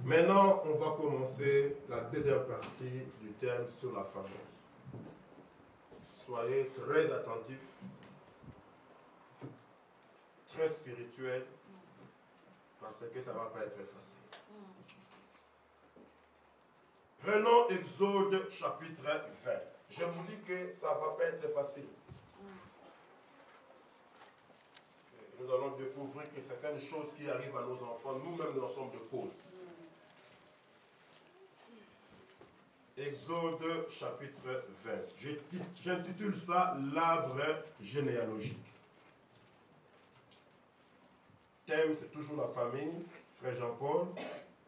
Maintenant, on va commencer la deuxième partie du thème sur la famille. Soyez très attentifs, très spirituels, parce que ça ne va pas être facile. Prenons Exode chapitre 20. Je vous dis que ça ne va pas être facile. Nous allons découvrir que certaines choses qui arrivent à nos enfants, nous-mêmes nous en sommes de cause. Exode chapitre 20. J'intitule ça l'arbre généalogique. Thème, c'est toujours la famille, frère Jean-Paul.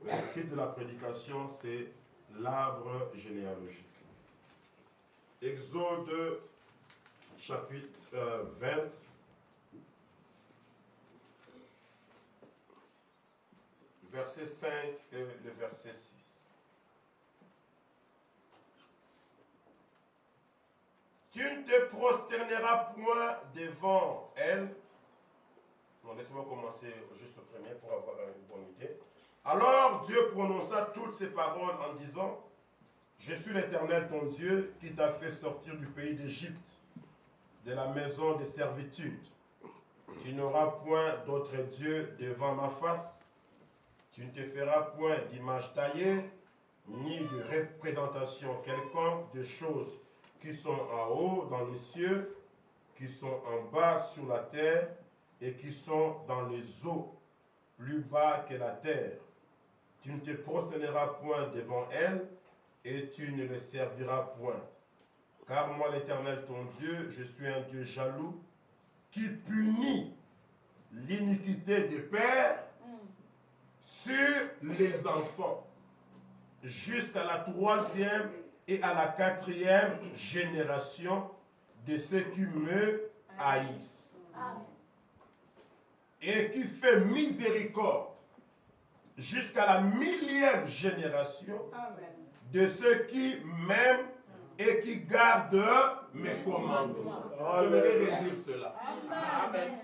Le titre de la prédication, c'est l'arbre généalogique. Exode chapitre 20. Verset 5 et le verset 6. Tu ne te prosterneras point devant elle. Bon, laissez-moi commencer juste le premier pour avoir une bonne idée. Alors Dieu prononça toutes ces paroles en disant: Je suis l'Éternel ton Dieu qui t'a fait sortir du pays d'Égypte, de la maison de servitude. Tu n'auras point d'autre Dieu devant ma face. Tu ne te feras point d'image taillée, ni de représentation quelconque de choses qui sont en haut dans les cieux, qui sont en bas sur la terre, et qui sont dans les eaux, plus bas que la terre. Tu ne te prosterneras point devant elles, et tu ne les serviras point. Car moi, l'Éternel ton Dieu, je suis un Dieu jaloux, qui punit l'iniquité des pères sur les enfants, jusqu'à la 3e et à la 4e génération de ceux qui me haïssent. Amen. Et qui fait miséricorde jusqu'à la 1000e génération de ceux qui m'aiment et qui gardent mes commandements. Je vais redire cela. Amen.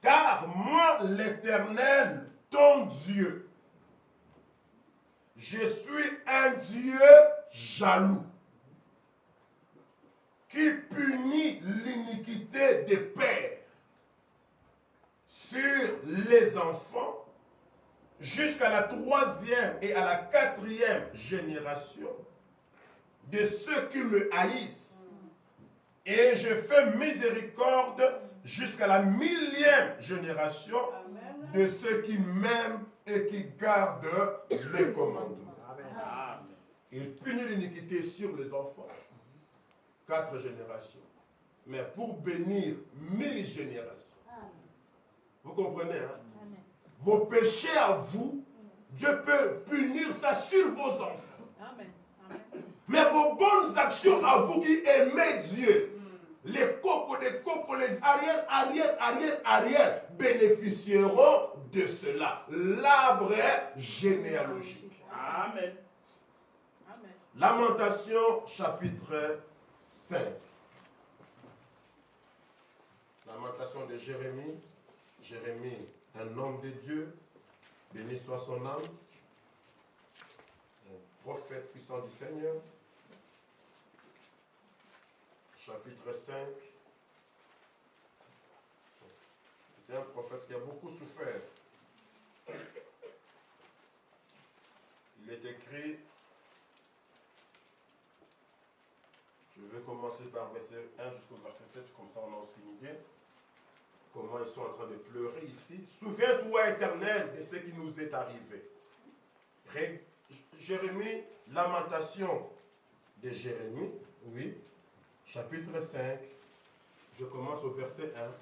Car moi, l'Éternel, ton Dieu, je suis un Dieu jaloux, qui punit l'iniquité des pères sur les enfants jusqu'à la 3e et à la 4e génération de ceux qui me haïssent. Et je fais miséricorde jusqu'à la 1000e génération de ceux qui m'aiment et qui gardent les commandements. Amen. Il punit l'iniquité sur les enfants, 4 générations. Mais pour bénir 1000 générations. Vous comprenez, hein? Vos péchés à vous, Dieu peut punir ça sur vos enfants. Amen. Mais vos bonnes actions à vous qui aimez Dieu, les cocos, les arrière, bénéficieront de cela. L'arbre généalogique. Amen. Lamentation chapitre 5. Lamentation de Jérémie. Jérémie, un homme de Dieu, béni soit son âme, un prophète puissant du Seigneur. Chapitre 5. C'est un prophète qui a beaucoup souffert. Il est écrit, je vais commencer par verset 1 jusqu'au verset 7, comme ça on a aussi une idée. Comment ils sont en train de pleurer ici. Souviens-toi, Éternel, de ce qui nous est arrivé. Jérémie, lamentation de Jérémie, oui, chapitre 5. Je commence au verset 1.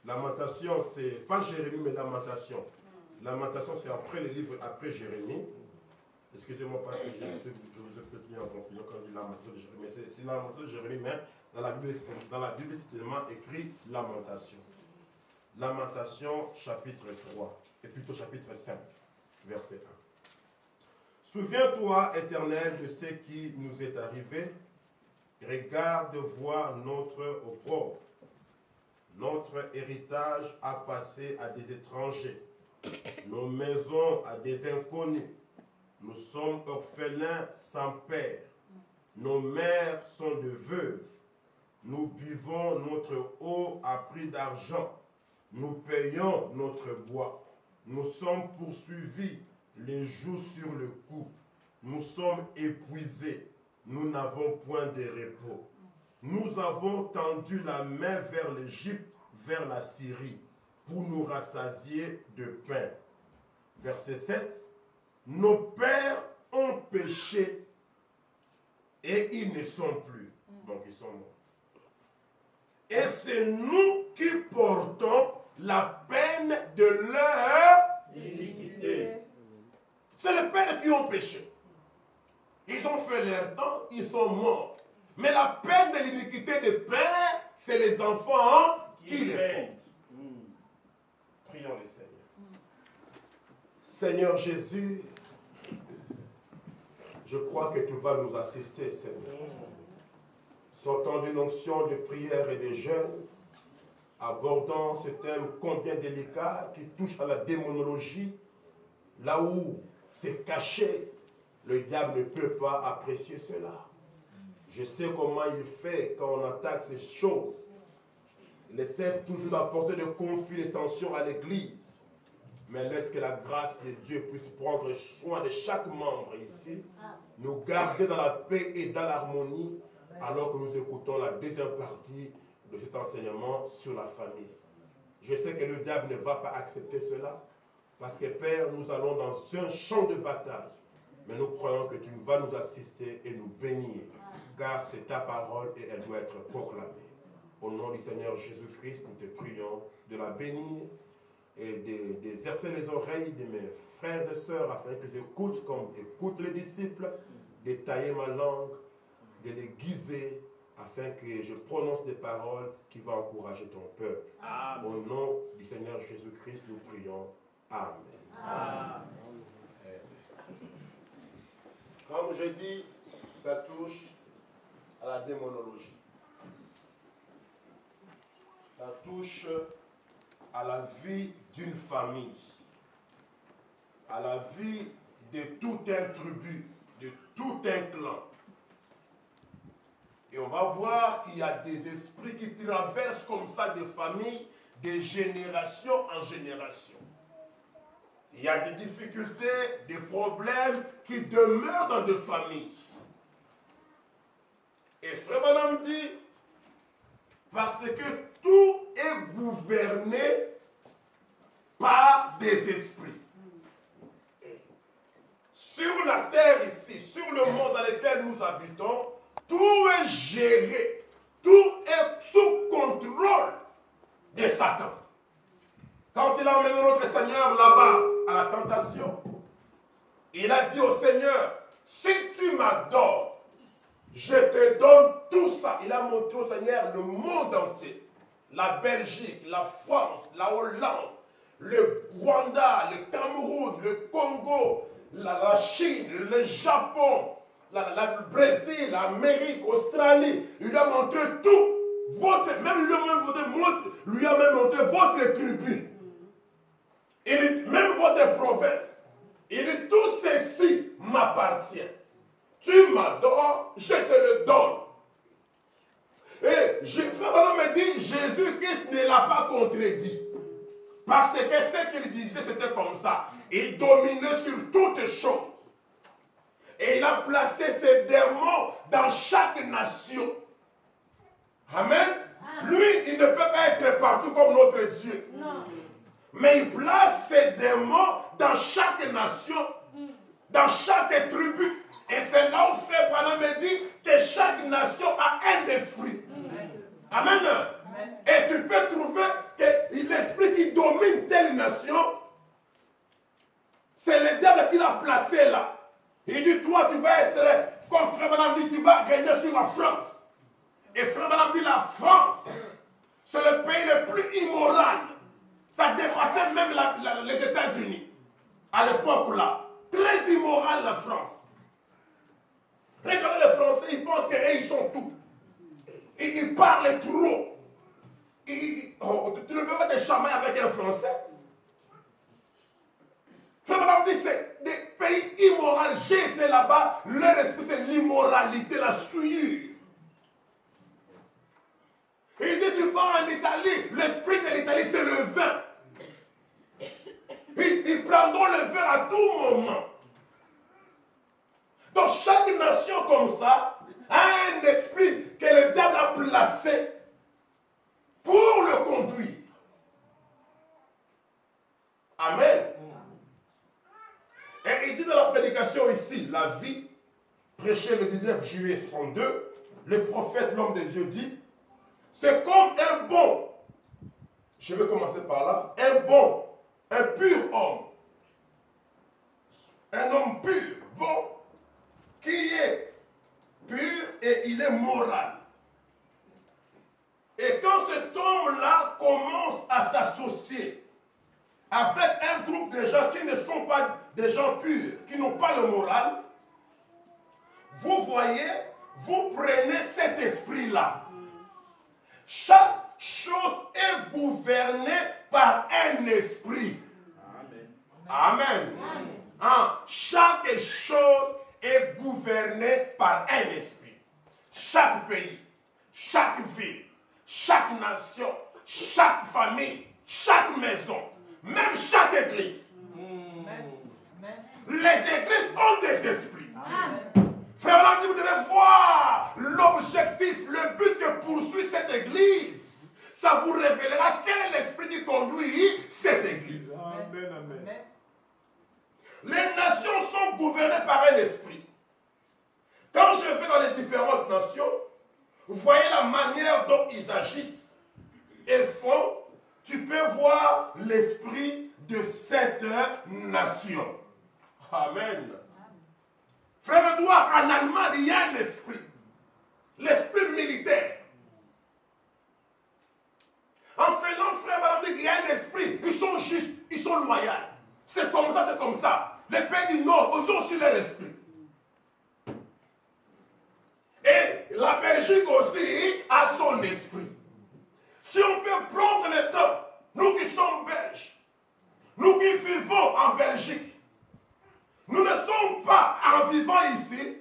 Lamentation, c'est pas Jérémie, mais lamentation. Lamentation, c'est après le livre, après Jérémie. Excusez-moi parce que je vous ai peut-être mis en confusion quand je dis lamentation de Jérémie. C'est lamentation de Jérémie, mais dans la Bible, c'est tellement écrit lamentation. Lamentation, chapitre 3, et plutôt chapitre 5, verset 1. Souviens-toi, Éternel, de ce qui nous est arrivé. Regarde voir notre opprobre. Notre héritage a passé à des étrangers. nos maisons à des inconnus. Nous sommes orphelins sans père. Nos mères sont de veuves. Nous buvons notre eau à prix d'argent. Nous payons notre bois. Nous sommes poursuivis, les joues sur le cou. Nous sommes épuisés. Nous n'avons point de repos. Nous avons tendu la main vers l'Égypte, vers la Syrie, pour nous rassasier de pain. Verset 7. Nos pères ont péché et ils ne sont plus. Donc ils sont morts. Et c'est nous qui portons la peine de leur iniquité. C'est les pères qui ont péché. Ils ont fait leur temps, ils sont morts. Mais la peine de l'iniquité des pères, c'est les enfants qui les portent. Prions le Seigneur. Seigneur Jésus, je crois que tu vas nous assister, Seigneur. Sortant d'une onction de prière et de jeûne, abordant ce thème combien délicat qui touche à la démonologie, là où c'est caché, le diable ne peut pas apprécier cela. Je sais comment il fait quand on attaque ces choses. Il essaie toujours d'apporter de conflits et de tensions à l'Église. Mais laisse que la grâce de Dieu puisse prendre soin de chaque membre ici, nous garder dans la paix et dans l'harmonie, alors que nous écoutons la deuxième partie de cet enseignement sur la famille. Je sais que le diable ne va pas accepter cela, parce que Père, nous allons dans un champ de bataille, mais nous croyons que tu vas nous assister et nous bénir, car c'est ta parole et elle doit être proclamée. Au nom du Seigneur Jésus-Christ, nous te prions de la bénir et d'exercer les oreilles de mes frères et sœurs afin qu'ils écoutent comme écoutent les disciples, de tailler ma langue, de les guiser afin que je prononce des paroles qui vont encourager ton peuple. Amen. Au nom du Seigneur Jésus-Christ, nous prions. Amen. Amen. Comme je dis, ça touche à la démonologie. Ça touche à la vie d'une famille, à la vie de tout un tribu, de tout un clan. Et on va voir qu'il y a des esprits qui traversent comme ça des familles, de génération en génération. Il y a des difficultés, des problèmes qui demeurent dans des familles. Et Frère Branham dit, parce que tout est gouverné par des esprits. Sur la terre ici, sur le monde dans lequel nous habitons, tout est géré, tout est sous contrôle de Satan. Quand il a emmené notre Seigneur là-bas à la tentation, il a dit au Seigneur, si tu m'adores, je te donne tout ça. Il a montré au Seigneur le monde entier. La Belgique, la France, la Hollande, le Rwanda, le Cameroun, le Congo, la Chine, le Japon, le Brésil, l'Amérique, l'Australie. Il a montré tout. Même lui a même montré votre tribu. Il dit, même votre province. Il dit, tout ceci m'appartient. Tu m'adores, je te le donne. Et Frère Branham me dit, Jésus-Christ ne l'a pas contredit. Parce que ce qu'il disait, c'était comme ça. Il dominait sur toutes choses. Et il a placé ses démons dans chaque nation. Amen. Lui, il ne peut pas être partout comme notre Dieu. Non. Mais il place ses démons dans chaque nation, dans chaque tribu. Et c'est là où Frère Branham me dit que chaque nation a un esprit. Amen. Amen. Et tu peux trouver que l'esprit qui domine telle nation, c'est le diable qui l'a placé là. Il dit, toi, tu vas être, comme Frère Branham dit, tu vas régner sur la France. Et Frère Branham dit, la France, c'est le pays le plus immoral. Ça dépassait même les États-Unis. À l'époque là. Très immoral la France. Regardez les Français, ils pensent qu'ils sont tout. Ils parlent trop. Tu ne peux pas te chamailler avec un Français. Comme dit, c'est des pays immoraux. J'ai été là-bas. Leur esprit, c'est l'immoralité, la souillure. Il dit, tu vas en Italie. L'esprit de l'Italie, c'est le vin. Ils prendront le vin à tout moment. Donc, chaque nation comme ça a un esprit que le diable a placé pour le conduire. Amen. Et il dit dans la prédication ici, la vie, prêchée le 19 juillet 62, le prophète, l'homme de Dieu dit, c'est comme un bon, je vais commencer par là, un pur homme, un homme pur, bon, qui est pur et il est moral. Et quand cet homme-là commence à s'associer avec un groupe de gens qui ne sont pas des gens purs, qui n'ont pas le moral, vous voyez, vous prenez cet esprit-là. Chaque chose est gouvernée par un esprit. Amen. Amen. Hein? Chaque chose est gouvernée par un esprit. Chaque pays, chaque ville, chaque nation, chaque famille, chaque maison, même chaque église. Les églises ont des esprits. Frère Landy, vous devez voir l'objectif, le but que poursuit cette église. Ça vous révélera quel est l'esprit qui conduit cette église. Amen, amen. Les nations sont gouvernées par un esprit. Quand je vais dans les différentes nations, vous voyez la manière dont ils agissent et font. Tu peux voir l'esprit de cette nation. Amen. Frère Edouard, en Allemagne, il y a un esprit. L'esprit militaire. En Finlande, frère Balamdik, il y a un esprit. Ils sont justes, ils sont loyaux. C'est comme ça, c'est comme ça. Les pays du Nord, ils ont aussi leur esprit. Et la Belgique aussi a son esprit. Si on peut prendre le temps, nous qui sommes belges, nous qui vivons en Belgique, nous ne sommes pas, en vivant ici,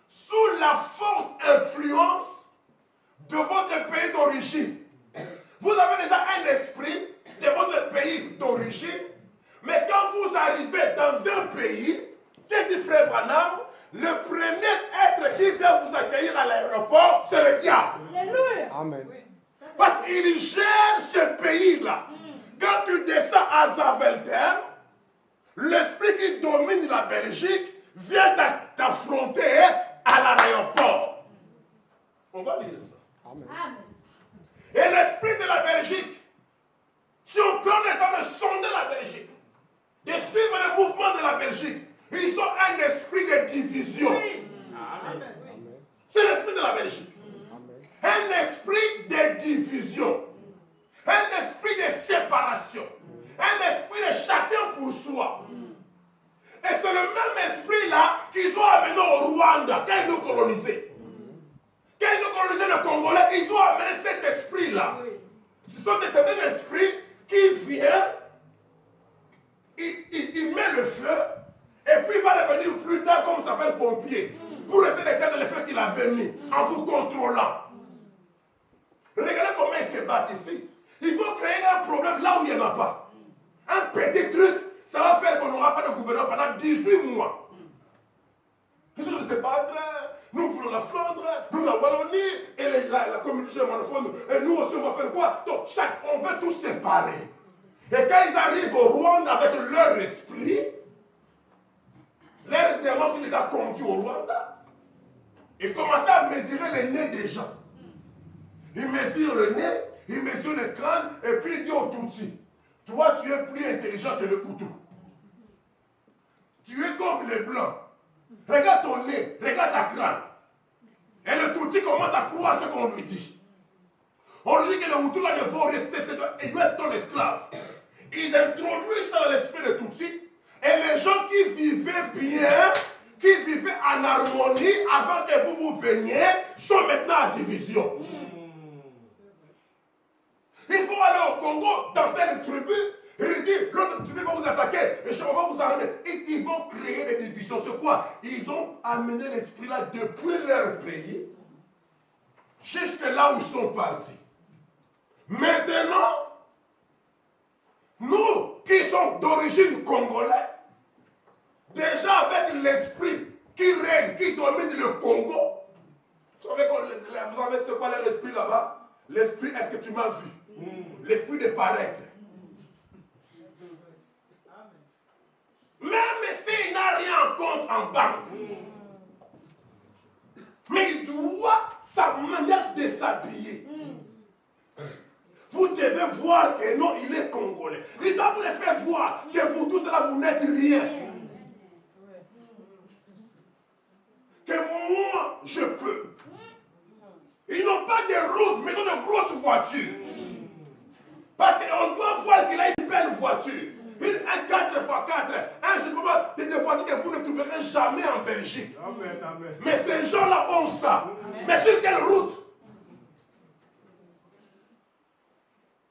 sous la forte influence de votre pays d'origine. Vous avez déjà un esprit de votre pays d'origine, mais quand vous arrivez dans un pays, qu'est-ce dit Frère Branham? Le premier être qui vient vous accueillir à l'aéroport, c'est le diable. Alléluia. Amen. Parce qu'il gère ce pays-là. Quand tu descends à Zaventem, l'esprit qui domine la Belgique vient t'affronter à l'aéroport. On va lire ça. Amen. Et l'esprit de la Belgique, si on prend le temps de sonder la Belgique, de suivre le mouvement de la Belgique, ils ont un esprit de division. Amen. C'est l'esprit de la Belgique. Un esprit de division. Un esprit de séparation. Un esprit de chacun pour soi. Et c'est le même esprit-là qu'ils ont amené au Rwanda quand ils nous colonisaient. Quand ils ont colonisé le Congolais, ils ont amené cet esprit-là. Ce sont certains esprits qui viennent, il met le feu, et puis il va revenir plus tard comme ça s'appelle pompier, pour essayer d'éteindre le feu qu'il avait mis, en vous contrôlant. Regardez comment ils se battent ici. Ils vont créer un problème là où il n'y en a pas. Un petit truc, ça va faire qu'on n'aura pas de gouvernement pendant 18 mois. Ils vont se battre. Nous voulons la Flandre, nous la Wallonie, et la communauté germanophone. Et nous aussi, on va faire quoi? Donc, on veut tout séparer. Et quand ils arrivent au Rwanda avec leur esprit, leur démon qui les a conduits au Rwanda, ils commencent à mesurer le nez des gens. Ils mesurent le nez, ils mesurent le crâne, et puis ils disent au Tutsi, toi tu es plus intelligent que le Hutu. Tu es comme les Blancs. Regarde ton nez, regarde ta crâne. Et le Tutsi commence à croire ce qu'on lui dit. On lui dit que le Hutu là ne faut rester, il doit être ton esclave. Ils introduisent ça dans l'esprit de Tutsi. Et les gens qui vivaient bien, qui vivaient en harmonie avant que vous veniez, sont maintenant en division. Il faut aller au Congo, dans telle tribu, Il dit, l'autre tribu va vous attaquer, et on va vous armer. Ils vont créer des divisions. C'est quoi? Ils ont amené l'esprit là depuis leur pays jusque là où ils sont partis. Maintenant, nous qui sommes d'origine congolais, déjà avec l'esprit qui règne, qui domine le Congo, vous savez c'est quoi leur esprit là-bas? L'esprit, est-ce que tu m'as vu? L'esprit de paraître. Même s'il n'a rien en compte en banque, mais il doit sa manière de s'habiller. Vous devez voir que non, il est congolais. Il doit vous le faire voir que vous tous là, vous n'êtes rien. Que moi, je peux. Ils n'ont pas de route, mais de grosses voitures. Parce qu'on doit voir qu'il a une belle voiture. Un 4x4, un je ne sais pas, des voitures que vous ne trouverez jamais en Belgique. Amen, amen. Mais ces gens-là ont ça. Mais sur quelle route?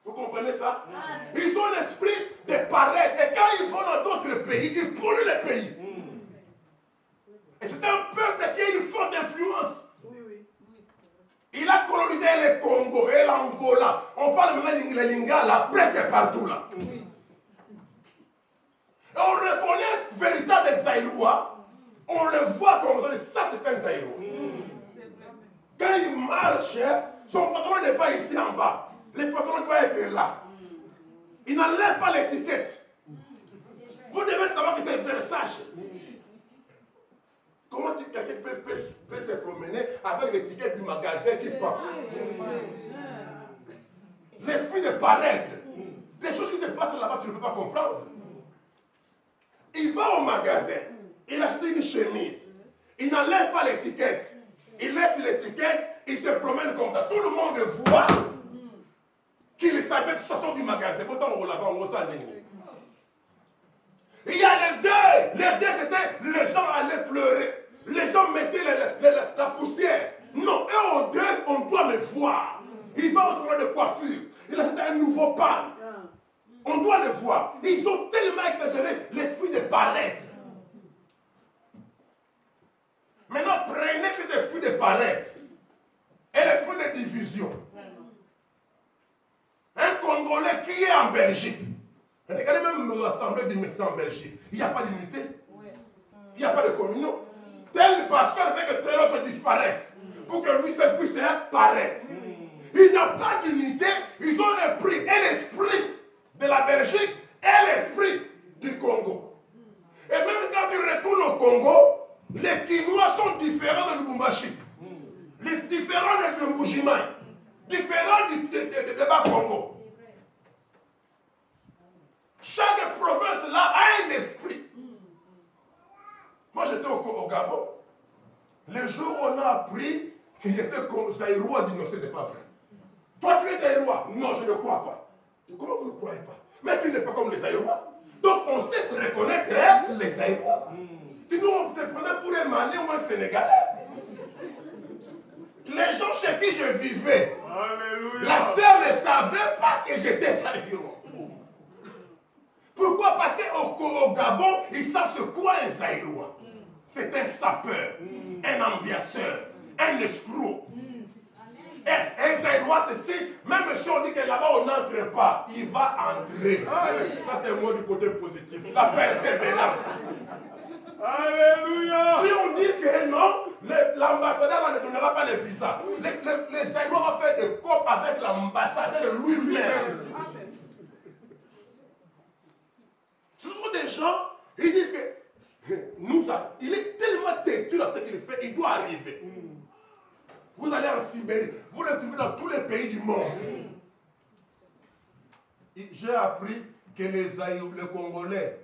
Vous comprenez ça? Ils ont l'esprit de paraître. Et quand ils vont dans d'autres pays, ils polluent les pays. Et c'est un peuple qui a une forte influence. Il a colonisé le Congo et l'Angola. On parle maintenant de Lingala presque partout là. Et on reconnaît véritable Zaïrois. On le voit comme ça, c'est un Zaïrois. Quand il marche, son pantalon n'est pas ici en bas. Le pantalon doit être là. Il n'enlève pas l'étiquette. Vous devez savoir que c'est Versace. Comment quelqu'un peut se promener avec l'étiquette du magasin qui part? L'esprit de paraître. Les choses qui se passent là-bas, tu ne peux pas comprendre. Il va au magasin, il achète une chemise, il n'enlève pas l'étiquette, il laisse l'étiquette, il se promène comme ça. Tout le monde voit qu'il savait de toute façon du magasin. Pourtant, on l'a vu, il y a les deuils. Les deuils, c'était les gens allaient pleurer. Les gens mettaient la poussière. Non, et au deuil, on doit me voir. Il va au salon de coiffure. Il achète un nouveau pan. On doit le voir. Ils ont tellement exagéré l'esprit de paraître. Maintenant, prenez cet esprit de paraître et l'esprit de division. Un Congolais qui est en Belgique. Regardez même l'assemblée d'immigrés en Belgique. Il n'y a pas d'unité. Il n'y a pas de communion. Tel pasteur fait que tel autre disparaisse. Pour que lui seul puisse paraître. Il n'y a pas d'unité. Ils ont repris et l'esprit de la Belgique et l'esprit du Congo. Et même quand ils retournent au Congo, les Kinois sont différents de Lubumbashi. Différents de Mbujimaï. Différents de Bas-Congo. Chaque province là a un esprit. Moi j'étais au Gabon. Le jour où on a appris que j'étais Zaïrois, dit non, ce n'est pas vrai. Toi tu es Zaïrois? Non, je ne crois pas. Comment vous ne croyez pas? Mais tu n'es pas comme les Zaïrois. Donc on sait reconnaître les Zaïrois. Sinon on te prenait pour un Malien ou un Sénégalais. Les gens chez qui je vivais, Alléluia. La sœur ne savait pas que j'étais Zaïrois. Pourquoi? Parce qu'au Gabon, ils savent ce quoi un Zaïrois. C'est un sapeur, un ambianceur, un escroc. Un Zaïrois, c'est si, même si on dit que là-bas on n'entre pas, il va entrer. Ça c'est un mot du côté positif. La persévérance. Alléluia. Si on dit que non, l'ambassadeur ne donnera pas le visa. Les Zaïrois vont faire des copes avec l'ambassadeur lui-même. Ce sont des gens, ils disent que il est tellement têtu dans ce qu'il fait, il doit arriver. Vous allez en Sibérie, vous le trouvez dans tous les pays du monde. J'ai appris que les Congolais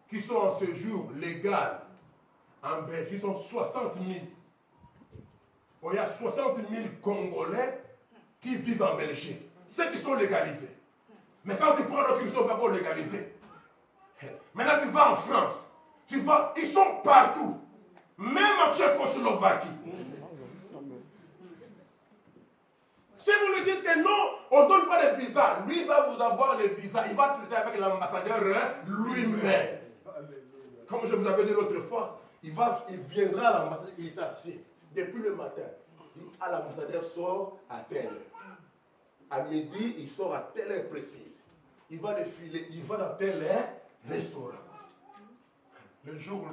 qui sont en séjour légal en Belgique sont 60 000. Bon, il y a 60 000 Congolais qui vivent en Belgique. Ceux qui sont légalisés. Mais quand tu prends d'autres qui ne sont pas encore légalisés, maintenant tu vas en France, ils sont partout, même en Tchécoslovaquie. Si vous lui dites que non, on ne donne pas de visa, lui va vous avoir les visas. Il va traiter avec l'ambassadeur lui-même. Comme je vous avais dit l'autre fois, il viendra à l'ambassadeur, il s'assied. Depuis le matin, l'ambassadeur sort à telle heure. À midi, il sort à telle heure précise. Il va défiler, il va dans tel restaurant. Le jour où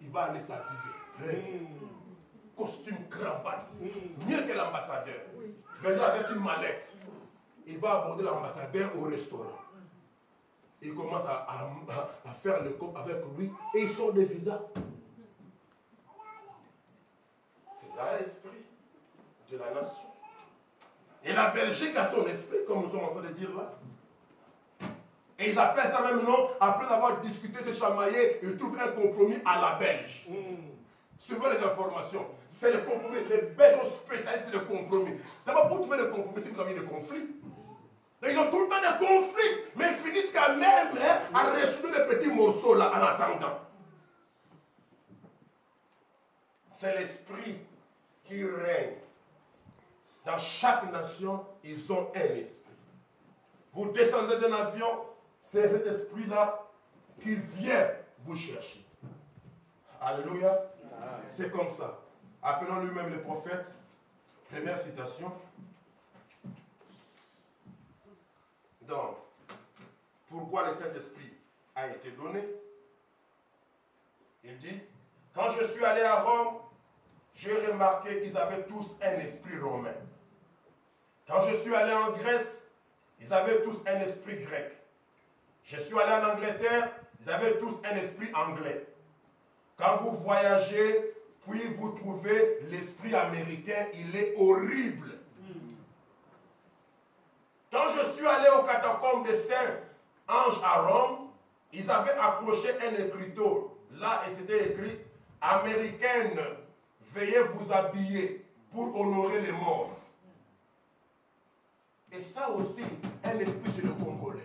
il va aller s'habiller. Costume, cravate. Mieux que l'ambassadeur. Il viendra avec une mallette. Il va aborder l'ambassadeur au restaurant. Il commence à faire le couple avec lui et il sort des visas. C'est là l'esprit de la nation. Et la Belgique a son esprit, comme nous sommes en train de dire là. Et ils appellent ça même nom, après avoir discuté, se chamailler, ils trouvent un compromis à la Belge. Suivez les informations. C'est le compromis. Les Belges sont spécialistes de compromis. D'abord, pour trouver des compromis, c'est que vous avez des conflits. Et ils ont tout le temps des conflits, mais ils finissent quand même à résoudre des petits morceaux là en attendant. C'est l'esprit qui règne. Dans chaque nation, ils ont un esprit. Vous descendez d'un avion, c'est cet esprit-là qui vient vous chercher. Alléluia. C'est comme ça. Appelons lui-même le prophète. Première citation. Donc, pourquoi le Saint-Esprit a été donné? Il dit, quand je suis allé à Rome, j'ai remarqué qu'ils avaient tous un esprit romain. Quand je suis allé en Grèce, ils avaient tous un esprit grec. Je suis allé en Angleterre, ils avaient tous un esprit anglais. Quand vous voyagez, puis vous trouvez l'esprit américain, il est horrible. Quand je suis allé aux catacombes de Saint-Ange à Rome, ils avaient accroché un écriteau. Là, et c'était écrit, américaine, veuillez vous habiller pour honorer les morts. Et ça aussi, un esprit chez le Congolais.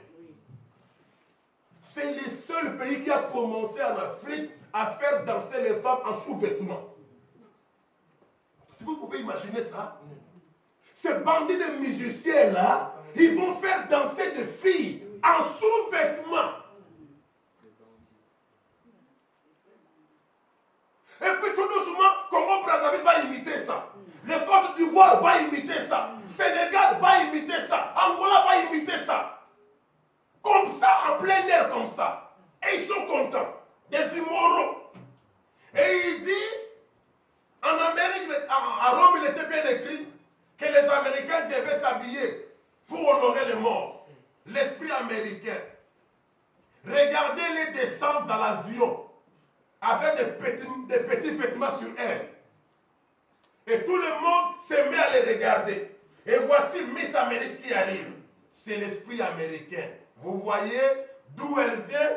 C'est le seul pays qui a commencé en Afrique à faire danser les femmes en sous-vêtements. Si vous pouvez imaginer ça, ces bandits de musiciens-là, ils vont faire danser des filles en sous-vêtements. Et puis tout doucement, Congo-Brazzaville va imiter ça. Le Côte d'Ivoire va imiter ça. Sénégal va imiter ça. Angola va imiter ça. Comme ça, en plein air comme ça. Et ils sont contents. Des immoraux. Et il dit, en Amérique, à Rome, il était bien écrit que les Américains devaient s'habiller pour honorer les morts. L'esprit américain. Regardez-les descendre dans l'avion avec des petits vêtements sur elles. Et tout le monde se met à les regarder. Et voici Miss Amérique qui arrive. C'est l'esprit américain. Vous voyez d'où elle vient,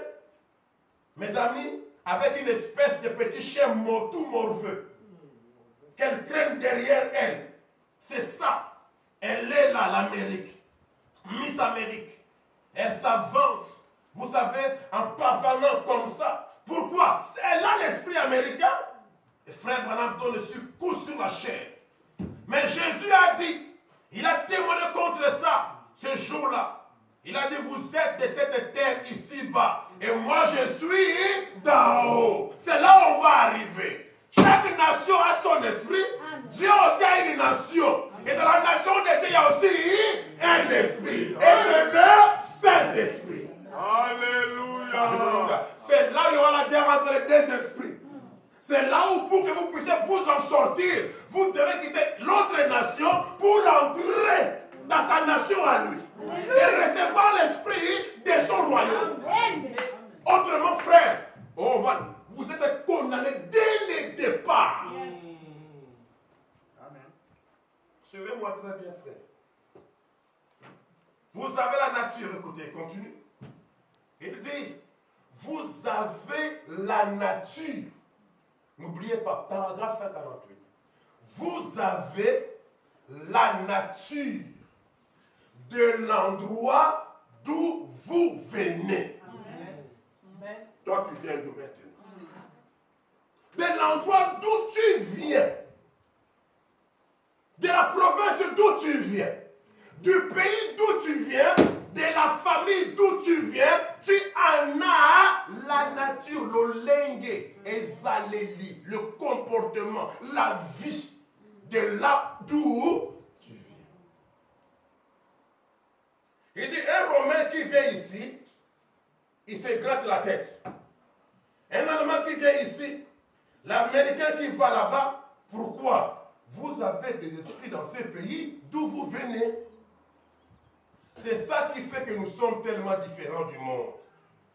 mes amis, avec une espèce de petit chien tout morveux qu'elle traîne derrière elle. C'est ça. Elle est là, l'Amérique. Miss Amérique. Elle s'avance, vous savez, en pavanant comme ça. Pourquoi? Elle a l'esprit américain. Et frère Branham donne le coup sur la chair. Mais Jésus a dit, il a témoigné contre ça, ce jour-là. Il a dit, vous êtes de cette terre ici-bas. Et moi, je suis d'en haut. C'est là où on va arriver. Chaque nation a son esprit. Dieu aussi a une nation. Et dans la nation de Dieu, il y a aussi un esprit. Et c'est le Saint-Esprit. Alléluia. C'est là où il y aura la guerre entre les deux esprits. C'est là où, pour que vous puissiez vous en sortir, vous devez quitter l'autre nation pour entrer dans sa nation à lui. Et recevoir l'esprit de son royaume. Autrement, frère, vous êtes condamné dès le départ. Suivez-moi très bien, frère. Vous avez la nature, écoutez, continue. Il dit, vous avez la nature. N'oubliez pas, paragraphe 148. Vous avez la nature de l'endroit d'où vous venez. Amen. Toi, tu viens d'où maintenant? De l'endroit d'où tu viens. de la province d'où tu viens, du pays d'où tu viens, de la famille d'où tu viens, tu en as la nature, l'olenge, ezaleli, le comportement, la vie de là d'où tu viens. Il dit, un Romain qui vient ici, il se gratte la tête. Un Allemand qui vient ici, l'Américain qui va là-bas, pourquoi? Vous avez des esprits dans ces pays d'où vous venez. C'est ça qui fait que nous sommes tellement différents du monde.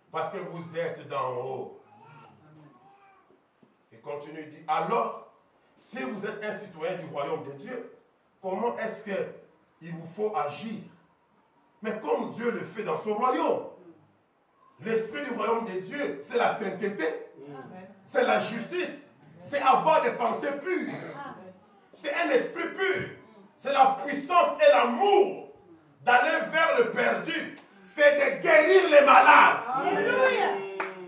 Parce que vous êtes d'en haut. Et continue, il dit, alors, si vous êtes un citoyen du royaume de Dieu, comment est-ce qu'il vous faut agir? Mais comme Dieu le fait dans son royaume. L'esprit du royaume de Dieu, c'est la sainteté, c'est la justice, c'est avoir des pensées pures, c'est un esprit pur, c'est la puissance et l'amour d'aller vers le perdu, c'est de guérir les malades. Alléluia.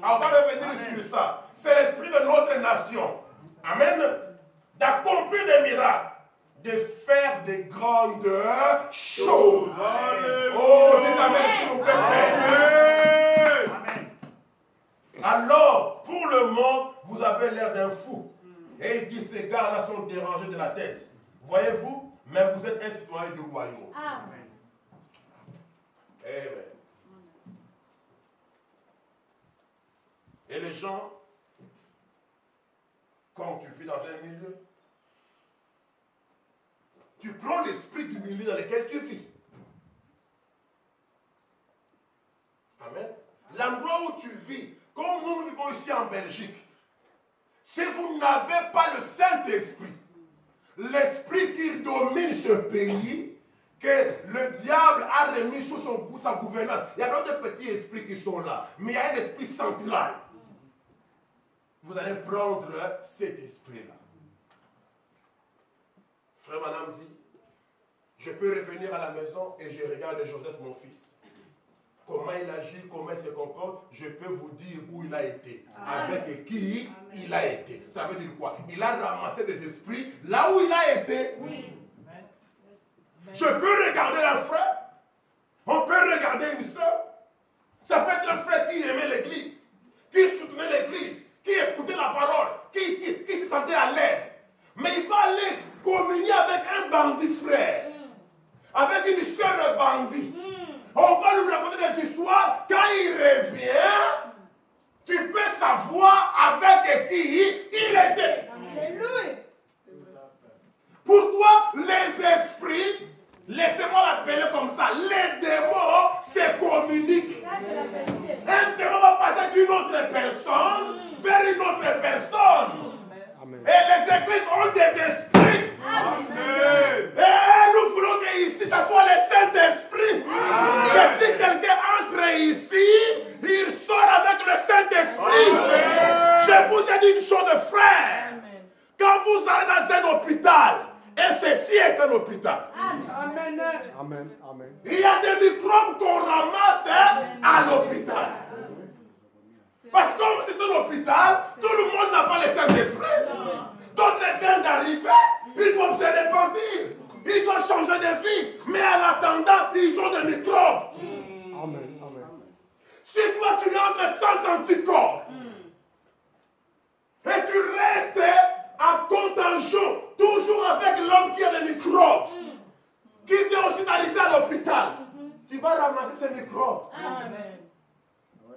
On va revenir sur ça. C'est l'esprit de notre nation. Amen. D'accomplir des miracles, de faire de grandes choses. Oh, dites amen s'il vous plaît. Amen. Alors, pour le monde, vous avez l'air d'un fou. Et il dit, ces gars-là sont dérangés de la tête. Voyez-vous, mais vous êtes un citoyen du royaume. Amen. Amen. Et les gens, quand tu vis dans un milieu, tu prends l'esprit du milieu dans lequel tu vis. Amen. L'endroit où tu vis, comme nous vivons ici en Belgique, si vous n'avez pas le Saint-Esprit, l'esprit qui domine ce pays, que le diable a remis sous sa gouvernance. Il y a d'autres petits esprits qui sont là, mais il y a un esprit central. Vous allez prendre cet esprit-là. Frère Madame dit, je peux revenir à la maison et je regarde Joseph, mon fils. Comment il agit, comment il se comporte, je peux vous dire où il a été, avec qui il a été. Ça veut dire quoi? Il a ramassé des esprits là où il a été. Oui. Je peux regarder un frère, on peut regarder une soeur. Ça peut être un frère qui aimait l'église, qui soutenait l'église, qui écoutait la parole, qui se sentait à l'aise. Mais il va aller communier avec un bandit frère, avec une soeur bandit. On va lui raconter des histoires. Quand il revient, tu peux savoir avec qui il était. Alléluia. Pourquoi les esprits, laissez-moi l'appeler comme ça, les démons se communiquent. Un démon va passer d'une autre personne vers une autre personne. Amen. Et les églises ont des esprits. Amen. Et nous voulons qu'ici, ça soit le Saint-Esprit. Que si quelqu'un entre ici, il sort avec le Saint-Esprit. Je vous ai dit une chose, frère. Amen. Quand vous allez dans un hôpital, et ceci est un hôpital. Amen. Amen. Amen. Il y a des microbes qu'on ramasse à l'hôpital. Parce que comme c'est un hôpital, tout le monde n'a pas le Saint-Esprit. D'autres viennent d'arriver, ils doivent se repentir, ils doivent changer de vie. Mais en attendant, ils ont des microbes. Amen. Amen. Si toi tu entres sans anticorps, et tu restes en contagion, toujours avec l'homme qui a des microbes, qui vient aussi d'arriver à l'hôpital, tu vas ramasser ces microbes. Amen.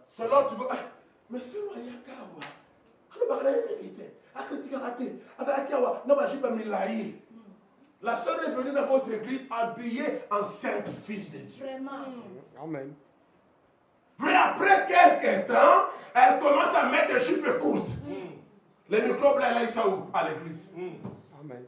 C'est là tu vas... Mais c'est moi, il y a la sœur est venue dans votre église habillée en sainte fille de Dieu. Amen. Mais après quelques temps, elle commence à mettre des jupes courtes. Les microbes là, ils sont où? À l'église. Amen.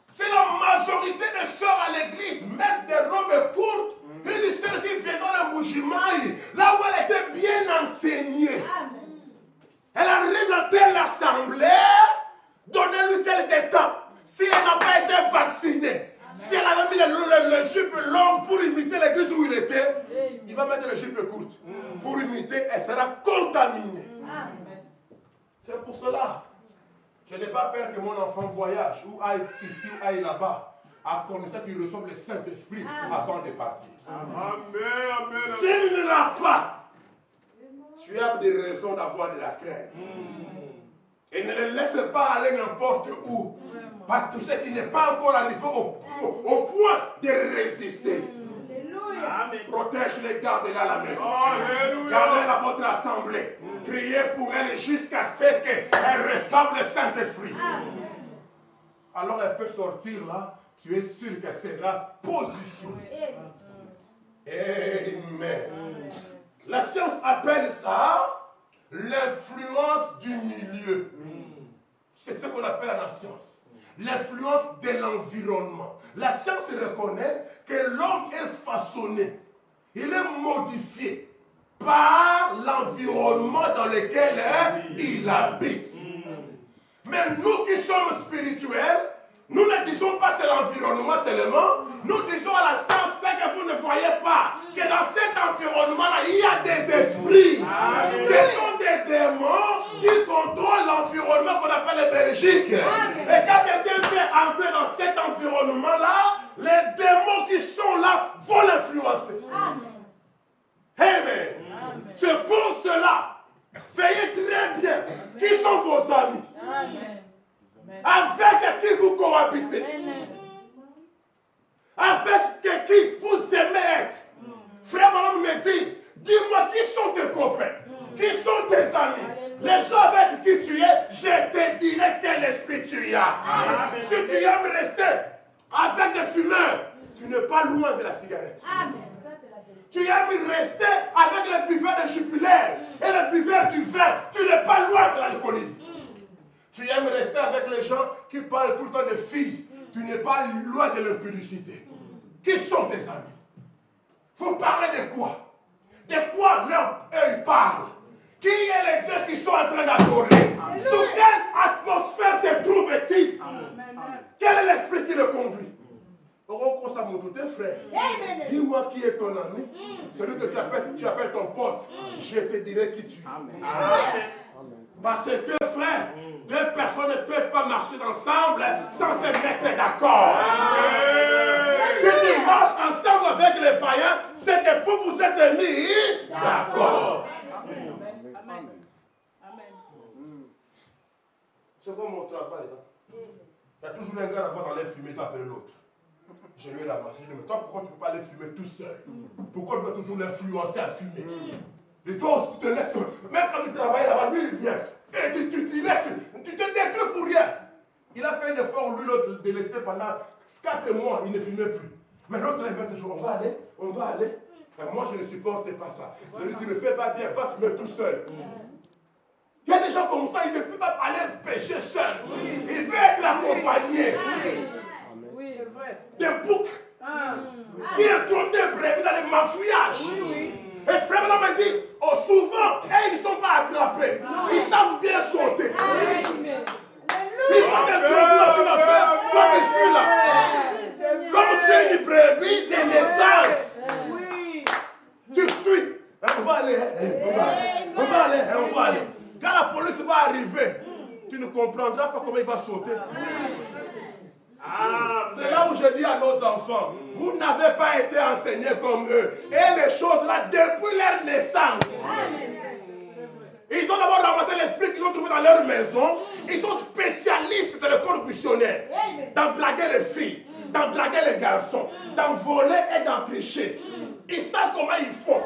C'est la majorité des sœurs à l'église mettent des robes courtes. Une sœur qui vient dans le Moujimaï, là où elle était bien enseignée. Amen. Elle arrive dans telle assemblée, donnez-lui quelques temps. Si elle n'a pas été vaccinée, si elle avait mis le jupe longue pour imiter l'église où il était, il va mettre le jupe courte. Pour imiter, elle sera contaminée. C'est pour cela Je n'ai pas peur que mon enfant voyage ou aille ici ou aille là-bas. À condition qu'il reçoive le Saint-Esprit avant de partir. Amen. S'il ne l'a pas, tu as des raisons d'avoir de la crainte. Et ne le laisse pas aller n'importe où. Parce que tu sais qu'il n'est pas encore arrivé au point de résister. Amen. Protège-les, gardez-les à la maison. Alléluia. Gardez-les à votre assemblée. Priez pour elle jusqu'à ce qu'elle reçoive le Saint-Esprit. Alors elle peut sortir là. Tu es sûr qu'elle sera positionnée. Amen. La science appelle ça l'influence du milieu. C'est ce qu'on appelle la science. L'influence de l'environnement. La science reconnaît que l'homme est façonné, il est modifié par l'environnement dans lequel il habite. Mais nous qui sommes spirituels, nous ne disons pas c'est l'environnement seulement, nous disons à la science ce que vous ne voyez pas, que dans cet environnement-là, il y a des esprits. Ce sont des démons qui contrôlent l'environnement qu'on appelle le Belgique. Et quand quelqu'un fait entrer dans cet environnement-là, les démons qui sont là vont l'influencer. Amen. C'est pour cela, veillez très bien qui sont vos amis. Avec qui vous cohabitez. Avec qui vous aimez être. Frère Manon me dit, dis-moi qui sont tes copains, qui sont tes amis. Les gens avec qui tu es, je te dirai quel esprit tu as. Si tu aimes rester avec des fumeurs, tu n'es pas loin de la cigarette. Tu aimes rester avec les buveurs de jubilaire et les buveurs du vin, tu n'es pas loin de l'alcoolisme. Tu aimes rester avec les gens qui parlent tout le temps de filles, tu n'es pas loin de l'impudicité. Qui sont tes amis? Vous parlez de quoi? De quoi eux parlent? Qui est les dieux qui sont en train d'adorer? Sous quelle atmosphère se trouve-t-il? Quel est l'esprit qui le conduit? Frère, dis-moi qui est ton ami. Celui que tu appelles ton pote. Je te dirai qui tu es. Parce que, frère, deux personnes ne peuvent pas marcher ensemble sans se mettre d'accord. Si tu marches ensemble avec les païens, c'est que vous vous êtes mis d'accord. C'est comme mon travail. Il y a toujours un gars là-bas dans les fumées, tu appelles l'autre. Je lui ai ramassé. Je lui ai dit, mais toi, pourquoi tu ne peux pas les fumer tout seul? Pourquoi tu dois toujours l'influencer à fumer? Et toi aussi, tu te laisses. Même quand tu travailles là-bas, lui, il vient. Et tu te détruis pour rien. Il a fait un effort, lui, l'autre, de laisser pendant 4 mois, il ne fumait plus. Mais l'autre, il va toujours, on va aller. Et moi, je ne supporte pas ça. Je lui dis, ne fais pas bien, va fumer tout seul. Il y a des gens comme ça, il ne peut pas aller pécher seul. Il veut être accompagné. Oui, c'est vrai. Des boucs qui introduisent des brebis dans les mafouillages. Et frère m'a dit, oh, souvent, ils ne sont pas attrapés. Ils savent bien sauter. Ils vont t'introduire dans une affaire comme ici là. Comme tu es une brebis de naissance. Tu suis. On va aller, on va aller. Quand la police va arriver, tu ne comprendras pas comment il va sauter. C'est là où je dis à nos enfants, vous n'avez pas été enseignés comme eux. Et les choses là, depuis leur naissance. Ils ont d'abord ramassé l'esprit qu'ils ont trouvé dans leur maison. Ils sont spécialistes de l'école missionnaire. Dans draguer les filles, dans draguer les garçons, dans voler et dans tricher. Ils savent comment ils font.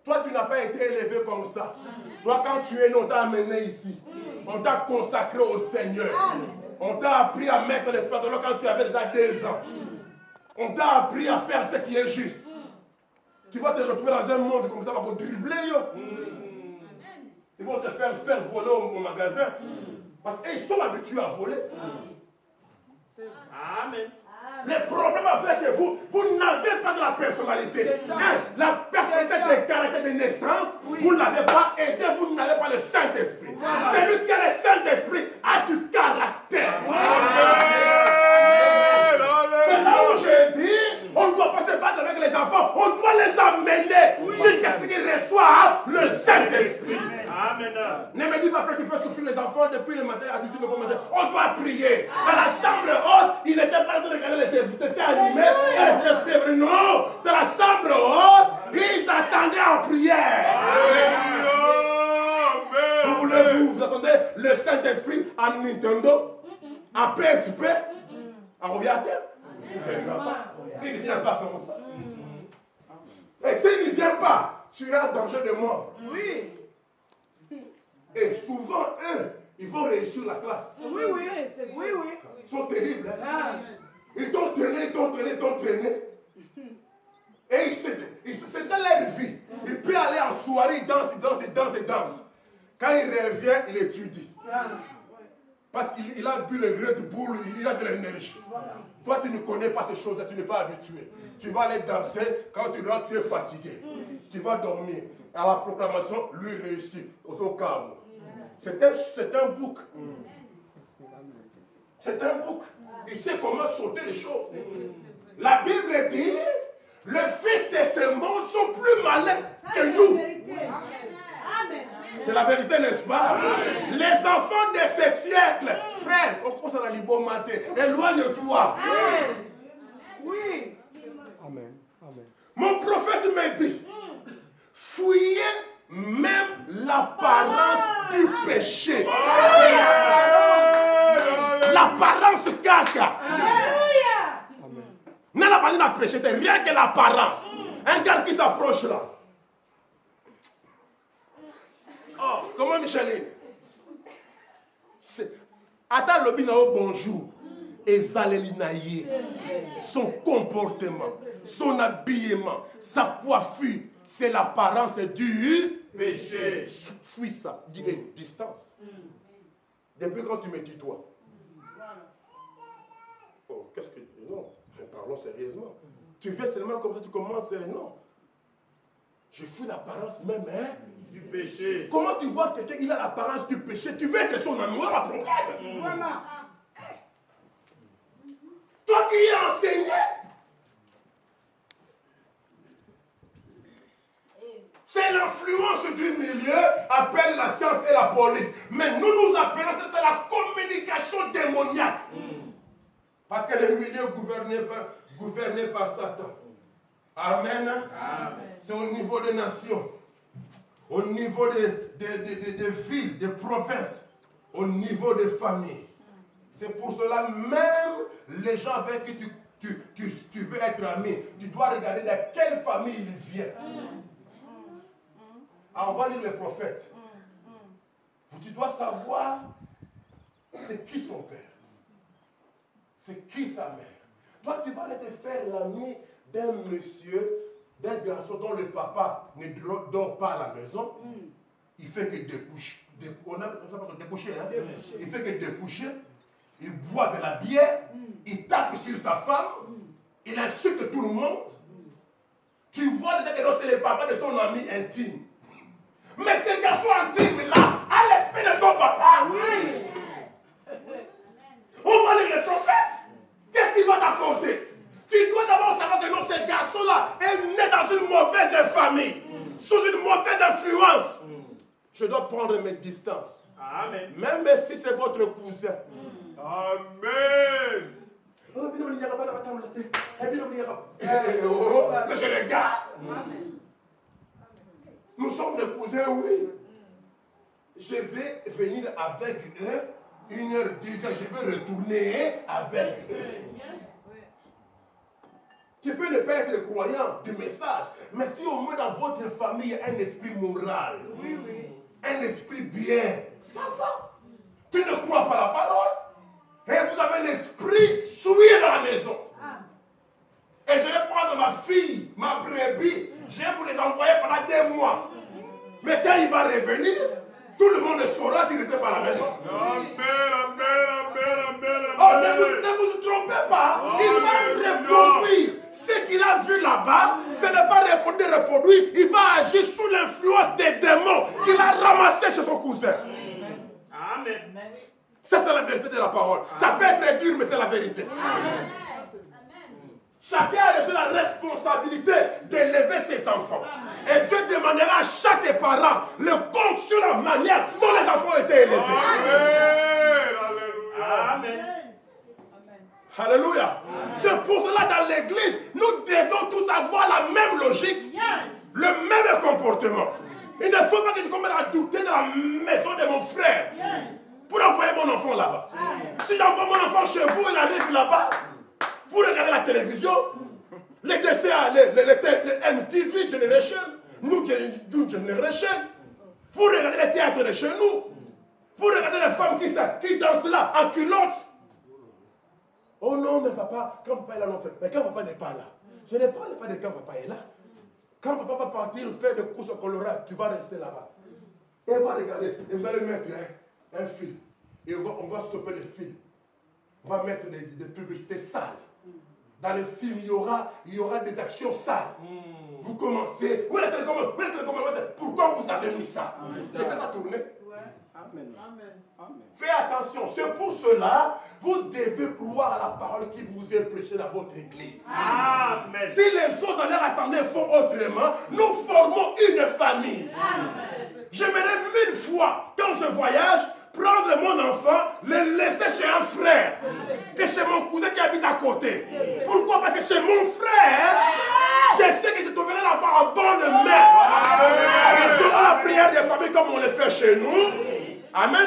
Toi, tu n'as pas été élevé comme ça. Toi, quand tu es né, on t'a amené ici. On t'a consacré au Seigneur. On t'a appris à mettre les pantalons quand tu avais déjà 2 ans. On t'a appris à faire ce qui est juste. Tu vas te retrouver dans un monde comme ça, on va te dribbler. Ils vont te faire voler au magasin. Parce qu'ils sont habitués à voler. Amen. Le problème avec vous, vous n'avez pas de la personnalité. La personnalité de caractère de naissance, vous ne l'avez pas aidé, vous n'avez pas le Saint-Esprit. Celui qui a le Saint-Esprit a du caractère. C'est là où je dis, on ne doit pas se battre avec les enfants, on doit les amener jusqu'à ce qu'ils reçoivent le Saint-Esprit. Ne me dis pas, frère, qu'il faut souffrir les enfants depuis le matin à 18 h. On doit prier. Dans la chambre haute, il n'était pas en train de regarder les dessins animés et les esprits. Non, dans la chambre haute, ils attendaient en prière. Vous voulez vous attendez le Saint-Esprit à Nintendo, à PSP, à ordinateur? Il ne vient pas comme ça. Et s'il ne vient pas, tu es en danger de mort. Oui. Et souvent, eux, ils vont réussir la classe. Oui, oui. Oui, oui. Ils sont terribles. Hein? Ah. Ils t'ont traîné, ils t'ont traîné, ils t'ont traîné. Et c'est dans leur vie. Il peut aller en soirée, il danse, il danse, il danse, il danse. Quand il revient, il étudie. Ah. Parce qu'il a bu le Red Bull, il a de l'énergie. Toi, tu ne connais pas ces choses-là, tu n'es pas habitué. Tu vas aller danser, quand tu rentres, tu es fatigué. Tu vas dormir. À la proclamation, lui réussit au calme. C'est un bouc. C'est un bouc. Il sait comment sauter les choses. La Bible dit, les fils de ce monde sont plus malins que nous. C'est la vérité, n'est-ce pas? Les enfants de ce siècle, frère, on commence à la libomater. Éloigne-toi. Oui. Amen. Amen. Mon prophète me dit, fouillez même l'apparence du péché. L'apparence caca. Non, la parole n'a péché, c'est rien que l'apparence. Un gars qui s'approche là. Oh, comment Micheline? Attends le binao bonjour. Ezalelinaye. Son comportement, son habillement, sa coiffure, c'est l'apparence du péché. Fuis ça. Dis distance. Depuis quand tu me dis toi? Oh, qu'est-ce que. Non, parlons sérieusement. Tu fais seulement comme ça, tu commences. Non. Je fuis l'apparence même, hein? Du péché. Comment tu vois quelqu'un qui a l'apparence du péché? Tu veux être son ami, on a un problème. Voilà. Toi qui es enseigné, c'est l'influence du milieu, appelle la science et la police. Mais nous appelons ça, c'est la communication démoniaque. Parce que le milieu gouverné par Satan. Amen. C'est au niveau des nations, au niveau des villes, des provinces, au niveau des familles. C'est pour cela même les gens avec qui tu veux être ami, tu dois regarder de quelle famille il vient. Alors on va lire les prophètes. Tu dois savoir c'est qui son père, c'est qui sa mère. Toi tu vas aller te faire l'ami d'un monsieur, d'un garçon dont le papa ne dort pas à la maison. Il fait que découcher. On a découcher, hein? Il fait que découcher. Il boit de la bière, il tape sur sa femme, il insulte tout le monde. Tu vois déjà que c'est le papa de ton ami intime. Mais ce garçon intime-là a l'esprit de son papa. Oui. On va lire le prophète. Qu'est-ce qu'il va t'apporter? Tu dois d'abord savoir que non, ce garçon-là est né dans une mauvaise famille, sous une mauvaise influence. Je dois prendre mes distances. Amen. Même si c'est votre cousin. Amen. Mais je regarde. Nous sommes des cousins, oui. Je vais venir avec eux 1h10, je vais retourner avec eux. Tu peux ne pas être croyant du message, mais si au moins dans votre famille il y a un esprit moral, un esprit bien, ça va. Tu ne crois pas la parole, et vous avez un esprit souillé dans la maison. Et je vais prendre ma fille, ma brebis, je vais vous les envoyer pendant 2 mois. Mais quand il va revenir, tout le monde saura qu'il n'était pas à la maison. Oh, ne vous trompez pas. Il va reproduire ce qu'il a vu là-bas. Ce n'est pas reproduire. Il va agir sous l'influence des démons qu'il a ramassés chez son cousin. Amen. Ça, c'est la vérité de la parole. Ça peut être dur, mais c'est la vérité. Amen. Chacun a reçu la responsabilité d'élever ses enfants. Et Dieu demandera à chaque parent le compte sur la manière dont les enfants ont été élevés. Amen. Alléluia. C'est pour cela dans l'église, nous devons tous avoir la même logique, le même comportement. Il ne faut pas que je commence à douter de la maison de mon frère pour envoyer mon enfant là-bas. Si j'envoie mon enfant chez vous, il arrive là-bas, vous regardez la télévision, les dessins, les MTV Generation, New Generation, vous regardez les théâtres de chez nous, vous regardez les femmes qui dansent là en culotte. Oh non, mais papa, quand papa est là, on fait. Mais quand papa n'est pas là, je ne parle pas de quand papa est là. Quand papa va partir faire des courses au Colorado, tu vas rester là-bas. Et va regarder, et vous allez mettre un film. Et on va stopper le film. On va mettre des publicités sales. Dans le film, il y aura des actions sales. Vous commencez. Où est la télécommande? Pourquoi vous avez mis ça? Laissez ça tourner. Amen. Faites attention. C'est pour cela, vous devez croire à la parole qui vous est prêchée dans votre église. Amen. Si les autres dans leur assemblée font autrement, nous formons une famille. J'aimerais 1000 fois, quand je voyage, prendre mon enfant, le laisser chez un frère, que chez mon cousin qui habite à côté. Pourquoi? Parce que chez mon frère, je sais que je trouverai l'enfant en bonne main. Ils auront la prière des familles comme on le fait chez nous. Amen.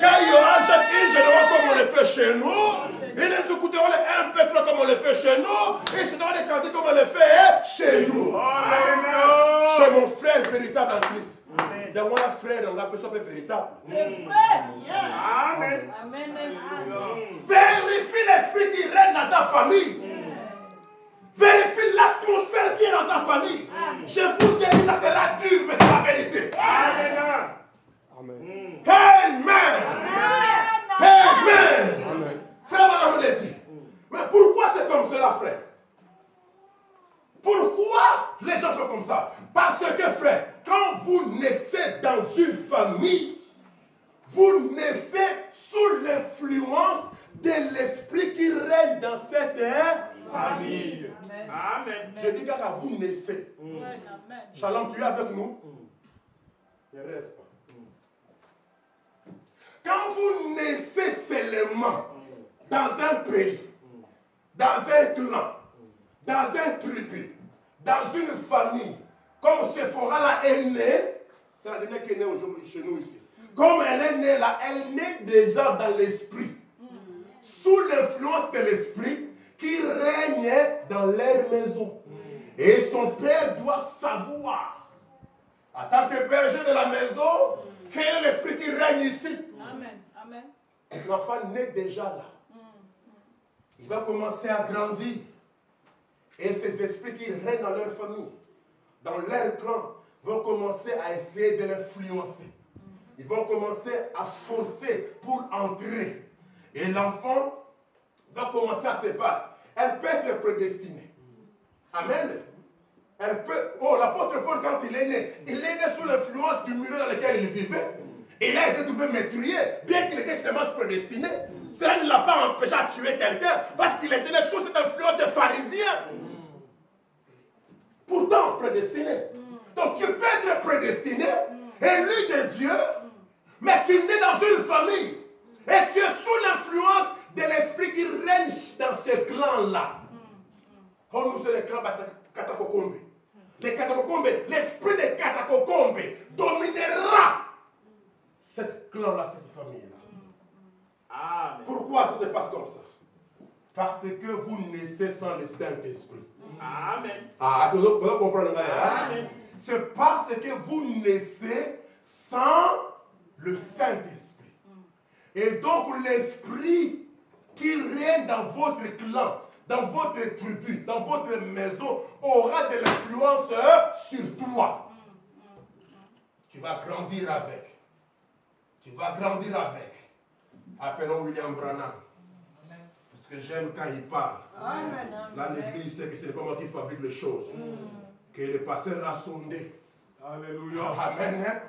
Quand il y aura une génération comme on le fait chez nous, ils nous écouteront un peu trop comme on le fait chez nous, et se donneront des candidates comme on le fait chez nous. Chez mon frère véritable en Christ. De moi, frère, on a besoin de véritable. Amen. Vérifie l'esprit qui règne dans ta famille. Vérifie l'atmosphère qui est dans ta famille. Je vous ai dit, ça sera dur, mais c'est la vérité. Amen. Amen. Amen. Amen. Amen. Frère, madame l'a dit. Mais pourquoi c'est comme cela, frère? Pourquoi les gens sont comme ça? Parce que, frère, quand vous naissez dans une famille, vous naissez sous l'influence de l'esprit qui règne dans cette famille. Amen. Je dis car vous naissez. Shalom, tu es avec nous? Ne rêve pas. Quand vous naissez seulement dans un pays, dans un clan, dans un tribu, dans une famille, comme Sephora là est née, c'est la dernière qui est née aujourd'hui chez nous ici. Comme elle est née là, elle naît déjà dans l'esprit, sous l'influence de l'esprit qui règne dans leur maison. Et son père doit savoir, en tant que berger de la maison, quel est l'esprit qui règne ici. Amen. L'enfant naît déjà là. Il va commencer à grandir. Et ces esprits qui règnent dans leur famille, dans leur clan, vont commencer à essayer de l'influencer. Ils vont commencer à forcer pour entrer. Et l'enfant va commencer à se battre. Elle peut être prédestinée. Amen. Elle peut. Oh, l'apôtre Paul, quand il est né sous l'influence du milieu dans lequel il vivait. Il a été trouvé meurtrier, bien qu'il était seulement prédestiné. Cela ne l'a pas empêché à tuer quelqu'un, parce qu'il était né sous cette influence des pharisiens. Pourtant, prédestiné. Donc tu peux être prédestiné, élu de Dieu, mais tu es né dans une famille. Et tu es sous l'influence de l'esprit qui règne dans ce clan-là. Oh, nous, c'est le clan Katakokombe. Les Katakokombe, l'esprit des Katakokombe dominera cette clan-là, cette famille-là. Amen. Pourquoi ça se passe comme ça? Parce que vous naissez sans le Saint-Esprit. Amen. Ah, vous pouvez comprendre. Amen. C'est parce que vous naissez sans le Saint-Esprit. Et donc l'esprit qui règne dans votre clan, dans votre tribu, dans votre maison, aura de l'influence sur toi. Tu vas grandir avec. Tu vas grandir avec. Appelons William Branham. Parce que j'aime quand il parle. Amen. Là, l'église sait que ce n'est pas moi qui fabrique les choses. Que le pasteur a sondé. Alléluia. Amen.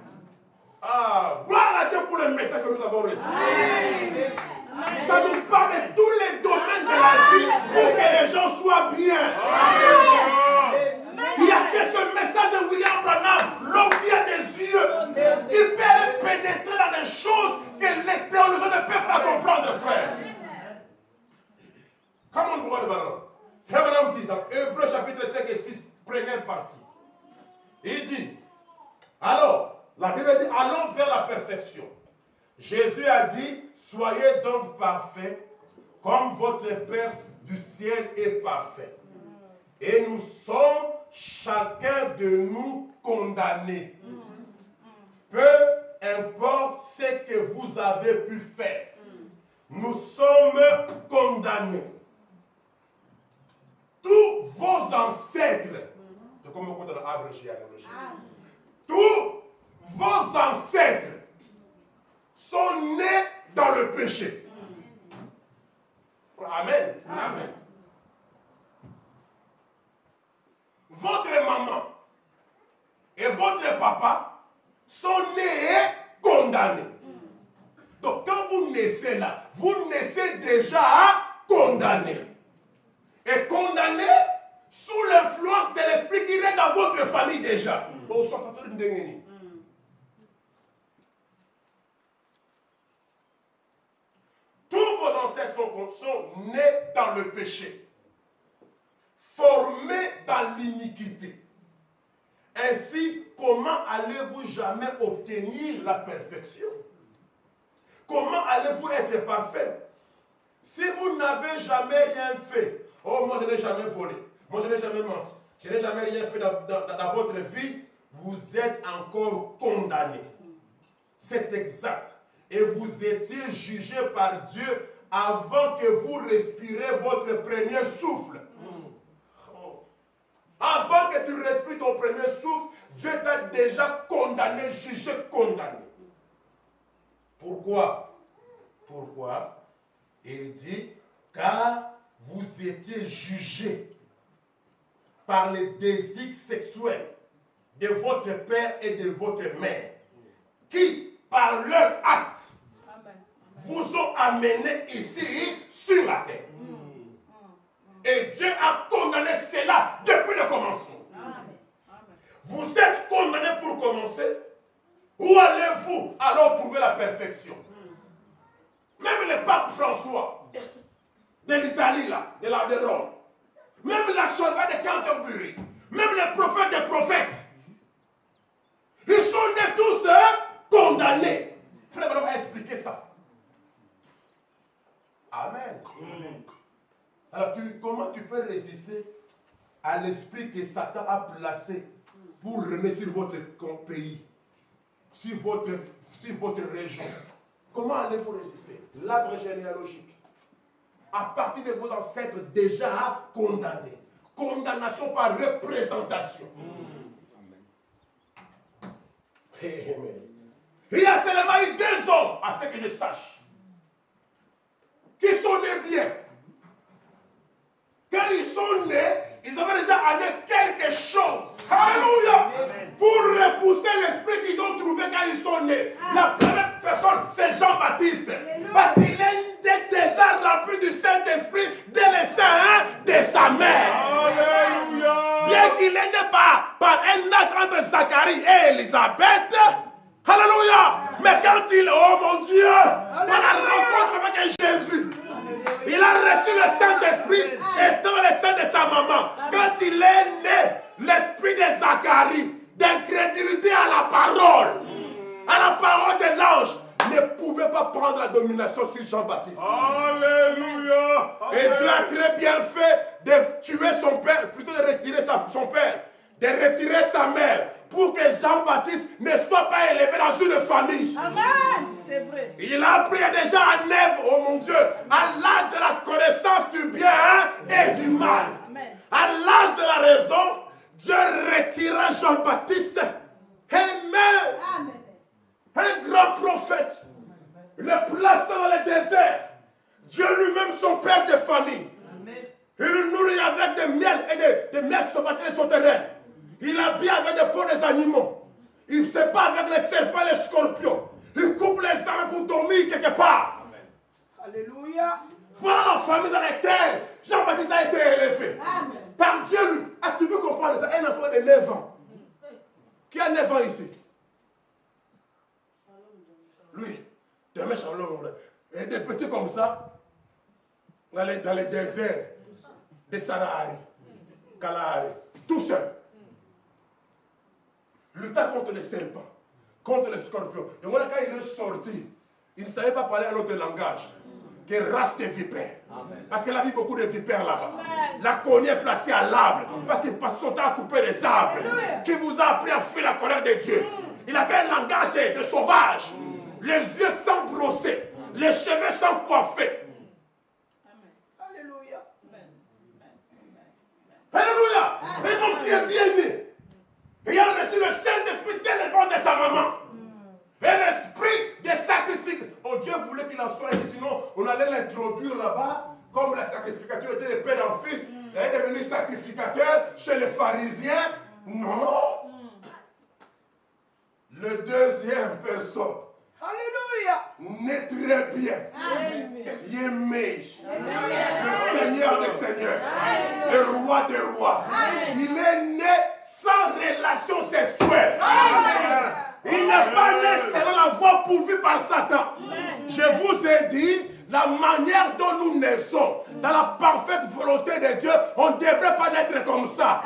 Ah, gloire à Dieu pour le message que nous avons reçu. Ça nous parle de tous les domaines de la vie pour que les gens soient bien. perfection. Jésus a dit, soyez donc parfaits, comme votre Père du ciel est parfait. Et nous sommes chacun de nous condamnés. Peu importe ce que vous avez pu faire. Nous sommes condamnés. Tous vos ancêtres, c'est comme on dit dans l'arbre généalogique, tous vos ancêtres sont nés dans le péché. Amen. Amen. Votre maman et votre papa sont nés et condamnés. Donc quand vous naissez là, vous naissez déjà condamné. Et condamné sous l'influence de l'esprit qui règne dans votre famille déjà. Tous vos ancêtres sont nés dans le péché, formés dans l'iniquité. Ainsi, comment allez-vous jamais obtenir la perfection? Comment allez-vous être parfait? Si vous n'avez jamais rien fait, oh moi je n'ai jamais volé, moi je n'ai jamais menti, je n'ai jamais rien fait dans votre vie, vous êtes encore condamné. C'est exact. Et vous étiez jugé par Dieu avant que vous respirez votre premier souffle. Avant que tu respires ton premier souffle, Dieu t'a déjà condamné, jugé, condamné. Pourquoi? Pourquoi? Il dit, car vous étiez jugés par les désirs sexuels de votre père et de votre mère, qui, par leur acte, vous ont amené ici sur la terre. Et Dieu a condamné cela depuis le commencement. Vous êtes condamné pour commencer. Où allez-vous alors trouver la perfection? Même le pape François de l'Italie, là, de Rome, même la Chorba de Canterbury, même les prophètes des prophètes, ils sont nés tous condamnés. Frère Branham a expliqué ça. Amen. Alors, comment tu peux résister à l'esprit que Satan a placé pour régner sur votre pays, sur votre région? Comment allez-vous résister? L'arbre généalogique, à partir de vos ancêtres déjà condamnés. Condamnation par représentation. Amen. Il y a seulement eu 2 hommes, à ce que je sache, qui sont nés bien. Quand ils sont nés, ils avaient déjà amené quelque chose. Alléluia. Pour repousser l'esprit qu'ils ont trouvé quand ils sont nés. La première personne, c'est Jean-Baptiste. Parce qu'il est déjà rempli du Saint-Esprit dès le sein de sa mère. Alléluia. Bien qu'il est né par un acte entre Zacharie et Élisabeth. Alléluia. Mais quand il, oh mon Dieu, dans la rencontre avec Jésus, il a reçu le Saint-Esprit étant le sein de sa maman. Quand il est né, l'esprit de Zacharie, d'incrédulité à la parole de l'ange, ne pouvait pas prendre la domination sur Jean-Baptiste. Alléluia. Et Dieu a très bien fait de tuer son père, plutôt de retirer son père, de retirer sa mère, pour que Jean-Baptiste ne soit pas élevé dans une famille. Amen. C'est vrai. Il a pris déjà en œuvre, oh mon Dieu, à l'âge de la connaissance du bien et du mal. Amen. À l'âge de la raison, Dieu retira Jean-Baptiste. Amen. Amen. Un grand prophète, le plaça dans le désert. Dieu lui-même, son père de famille. Amen. Il le nourrit avec des miels et des miels sauvages et souterraines. Il habille avec des peaux des animaux. Il se bat avec les serpents et les scorpions. Il coupe les armes pour dormir quelque part. Amen. Alléluia. Voilà la famille dans laquelle Jean-Baptiste a été élevé. Amen. Par Dieu, lui. Ah, tu peux comprendre ça? Un enfant de 9 ans. Qui a 9 ans ici? Lui. Demain, et des petits comme ça, dans les déserts de Sarahari, Kalahari, tout seul. Luttant contre les serpents, contre les scorpions. Et voilà, quand il est sorti, il ne savait pas parler un autre langage que race des vipères. Parce qu'il a vu beaucoup de vipères là-bas. La cognée est placée à l'arbre parce qu'il passe son temps à couper les arbres. Qui vous a appris à fuir la colère de Dieu. Il avait un langage de sauvage. Les yeux sans brosser, les cheveux sans coiffer. Alléluia. Alléluia. Et donc tu es bien né. Ayant reçu le Saint-Esprit dès le ventre de sa maman. Et l'esprit des sacrifices. Oh, Dieu voulait qu'il en soit ainsi, sinon on allait l'introduire là-bas. Comme la sacrificature était de père en fils, il est devenu sacrificateur chez les pharisiens. Non. Le deuxième personne. Alléluia. Né très bien. Yémé. Le Seigneur des Seigneurs. Le roi des rois. Il est né sans relation sexuelle. Il n'est pas né selon la voie pourvue par Satan. Je vous ai dit, la manière dont nous naissons, dans la parfaite volonté de Dieu, on ne devrait pas naître comme ça.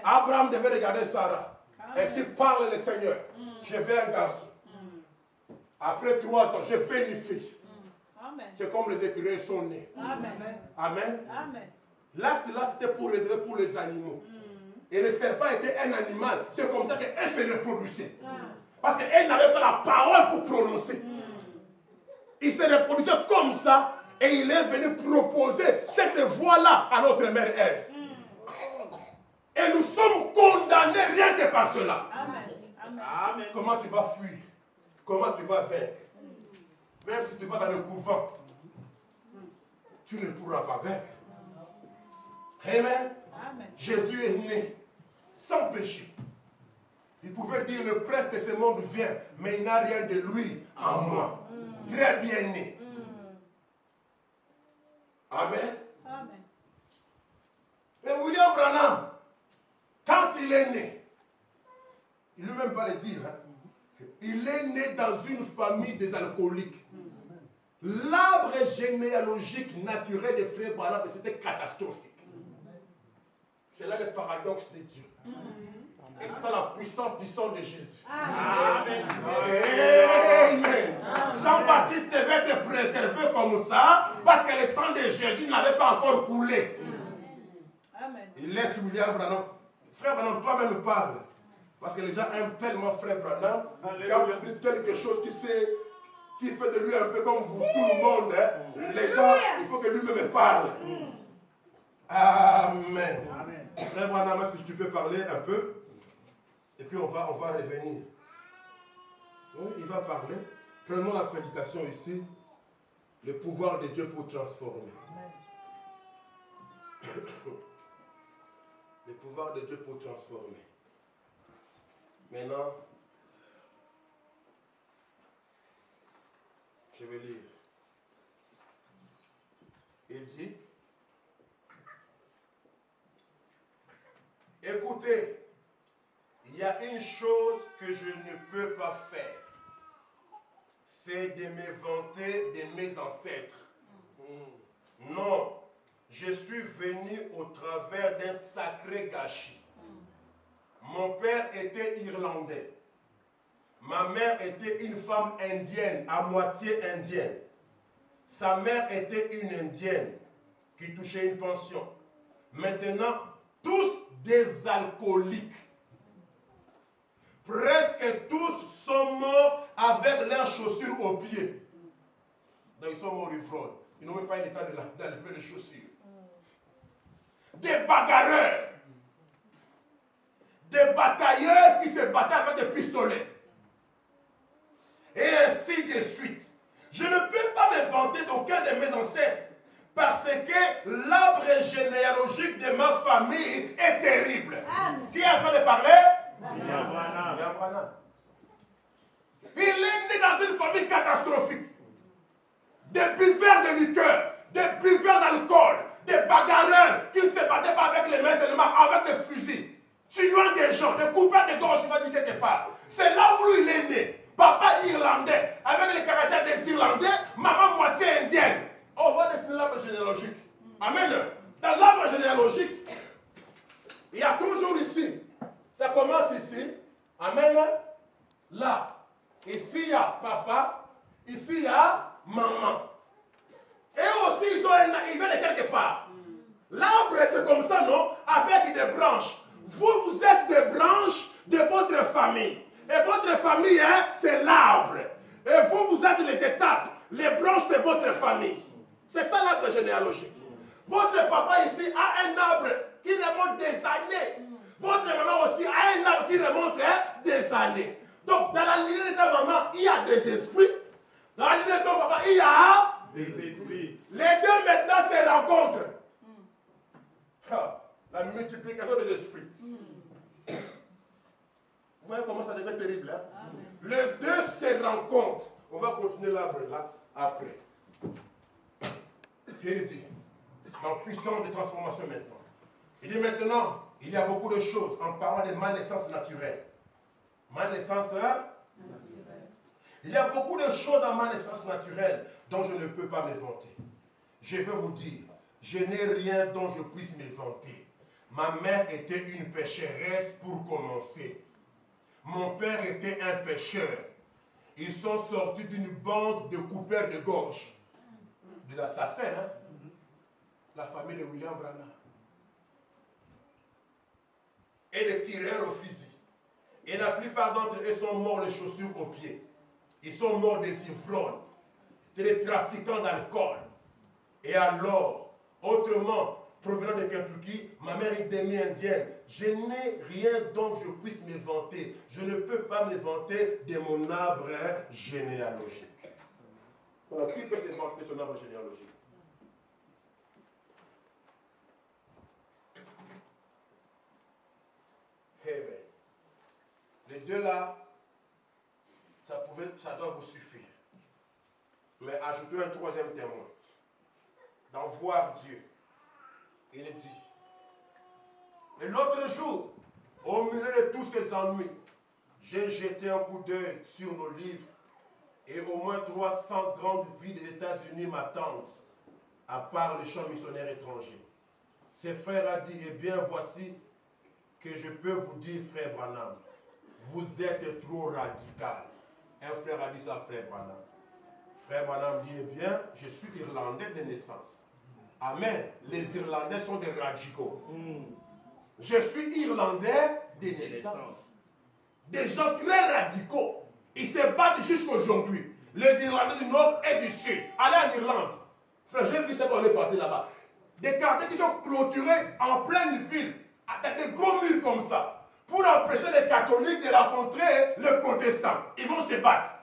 Abraham devait regarder Sarah. Et s'il parle le Seigneur, je fais un garçon. Après 3 ans, je fais une fille. C'est comme les écureuils sont nés. Amen. L'acte là, c'était pour réserver pour les animaux. Et le serpent était un animal. C'est comme ça qu'elle se reproduisait. Parce qu'elle n'avait pas la parole pour prononcer. Il se reproduisait comme ça. Et il est venu proposer cette voie-là à notre mère Ève. Et nous sommes condamnés rien que par cela. Amen. Comment tu vas fuir? Comment tu vas vaincre? Même si tu vas dans le couvent, tu ne pourras pas vaincre. Amen. Jésus est né sans péché. Il pouvait dire le prince de ce monde vient, mais il n'a rien de lui en moi. Très bien né. Amen. Mais William Branham, quand il est né, il lui-même va le dire, il est né dans une famille des alcooliques. L'arbre généalogique naturel des frères Branham, c'était catastrophique. C'est là le paradoxe de Dieu. Et c'est dans la puissance du sang de Jésus. Amen. Amen. Jean-Baptiste devait être préservé comme ça parce que le sang de Jésus n'avait pas encore coulé. Amen. Il laisse William Branham. Frère Branham, toi-même parle. Parce que les gens aiment tellement Frère Branham. Quand vous dites quelque chose qui fait de lui un peu comme vous, tout le monde, les gens, il faut que lui-même parle. Amen. Frère Branham, est-ce que tu peux parler un peu? Et puis on va revenir. Oui, il va parler. Prenons la prédication ici. Le pouvoir de Dieu pour transformer. Le pouvoir de Dieu pour transformer. Maintenant, je vais lire. Il dit, écoutez, il y a une chose que je ne peux pas faire, c'est de me vanter de mes ancêtres. Non, je suis venu au travers d'un sacré gâchis. Mon père était irlandais. Ma mère était une femme indienne, à moitié indienne. Sa mère était une indienne qui touchait une pension. Maintenant, tous des alcooliques. Presque tous sont morts avec leurs chaussures aux pieds. Donc ils sont morts ivrognes. Ils n'ont même pas eu le temps d'enlever les chaussures. Des bagarreurs. Des batailleurs qui se battaient avec des pistolets. Et ainsi de suite. Je ne peux pas me vanter d'aucun de mes ancêtres. Parce que l'arbre généalogique de ma famille est terrible. Qui est en train de parler? Il est né dans une famille catastrophique. Des buveurs de liqueur, des buveurs d'alcool, des bagarreurs qui ne se battaient pas avec les mains seulement, avec des fusils, tuant des gens, des coupeurs de gorge, il va dire quelque part. C'est là où il est né. Papa irlandais, avec les caractères des Irlandais, maman moitié indienne. Oh, on va définir l'arbre généalogique. Amen. Dans l'arbre généalogique, il y a toujours ici. Ça commence ici. Amen. là. Ici, il y a papa. Ici, il y a maman. Et aussi, ils viennent de quelque part. L'arbre, c'est comme ça, non? Avec des branches. Vous êtes des branches de votre famille. Et votre famille, hein, c'est l'arbre. Et vous êtes les étapes, les branches de votre famille. C'est ça l'arbre généalogique. Votre papa ici a un arbre qui remonte des années. Votre maman aussi a un arbre qui remonte des années. Donc, dans la lignée de ta maman, il y a des esprits. Dans la lignée de ton papa, il y a Des esprits. les deux maintenant se rencontrent. La multiplication des esprits. Vous voyez comment ça devient terrible, hein? Les deux se rencontrent. On va continuer l'arbre là après. Il dit, en puissance de transformation maintenant. Il dit maintenant, il y a beaucoup de choses en parlant de ma naissance naturelle. Ma naissance naturelle. Il y a beaucoup de choses dans ma naissance naturelle dont je ne peux pas me vanter. Je vais vous dire, je n'ai rien dont je puisse me vanter. Ma mère était une pécheresse pour commencer. Mon père était un pécheur. Ils sont sortis d'une bande de coupeurs de gorge. Des assassins, hein? La famille de William Branham. Et des tireurs au fusil. Et la plupart d'entre eux sont morts les chaussures aux pieds. Ils sont morts des ivrognes. C'était des trafiquants d'alcool. Et alors, autrement, provenant de Kentucky, ma mère est demi-indienne. Je n'ai rien dont je puisse me vanter. Je ne peux pas me vanter de mon arbre généalogique. Alors, qui peut se vanter de son arbre généalogique? Eh bien, les deux là, ça doit vous suffire. Mais ajoutez un troisième témoin. D'en voir Dieu. Il dit. Et l'autre jour, au milieu de tous ces ennuis, j'ai jeté un coup d'œil sur nos livres et au moins 300 grandes villes des États-Unis m'attendent, à part les champs missionnaires étrangers. Ses frères a dit, eh bien voici que je peux vous dire, frère Branham, vous êtes trop radical. Un frère a dit ça à frère Branham. Frère Branham dit, eh bien, je suis irlandais de naissance. Amen. Les Irlandais sont des radicaux. Je suis irlandais de naissance. Des gens très radicaux. Ils se battent jusqu'à aujourd'hui. Les Irlandais du Nord et du Sud. Allez en Irlande. Frère, j'ai vu ça quand on est parti là-bas. Des quartiers qui sont clôturés en pleine ville. Avec des gros murs comme ça. Pour empêcher les catholiques de rencontrer les protestants. Ils vont se battre.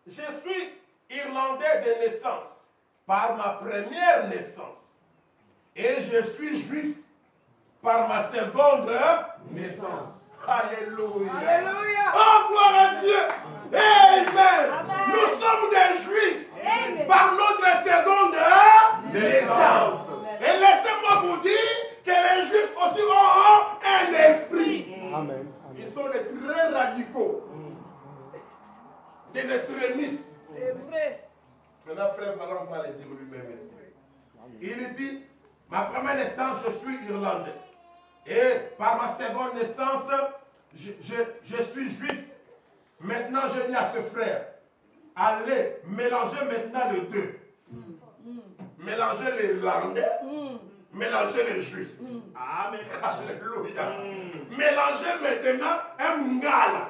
Je suis irlandais de naissance, par ma première naissance. Et je suis juif par ma seconde naissance. Alléluia. Alléluia. Oh, gloire à Dieu. Amen. Amen. Nous sommes des juifs Amen. par notre seconde naissance. Et laissez-moi vous dire que les juifs aussi ont un esprit. Amen. Ils sont des très radicaux. Des extrémistes. C'est vrai. Maintenant, frère Ballon va le dire lui-même ici. Il dit, ma première naissance, je suis irlandais. Et par ma seconde naissance, je suis juif. Maintenant, je dis à ce frère, allez, mélangez maintenant les deux. Mélangez les irlandais, mélangez les juifs. Amen. Alléluia. Mélangez maintenant un Ngala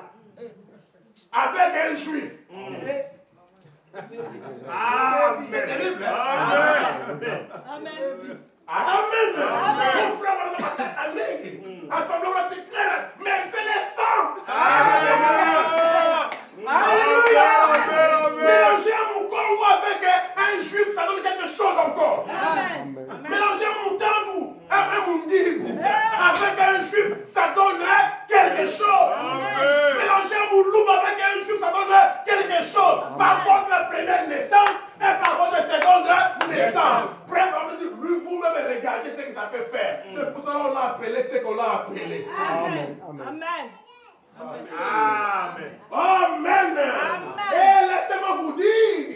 avec un juif. Amen. C'est terrible. Amen. Amen. Amen. Mon frère, amen. Ensemble, on va déclarer, mais c'est le sang. Alléluia. Mélanger mon corps avec un juif, ça donne quelque chose encore. Amen. Mélanger mon tambour, un mundir, avec un juif, ça donne quelque chose. Mélanger mon loup avec un juif, ça donne quelque chose. Par votre première naissance et par votre seconde naissance. Vous-même regardez ce que ça peut faire. C'est pour ça qu'on l'a appelé ce qu'on l'a appelé. Amen. Amen. Amen. Amen. Et laissez-moi vous dire,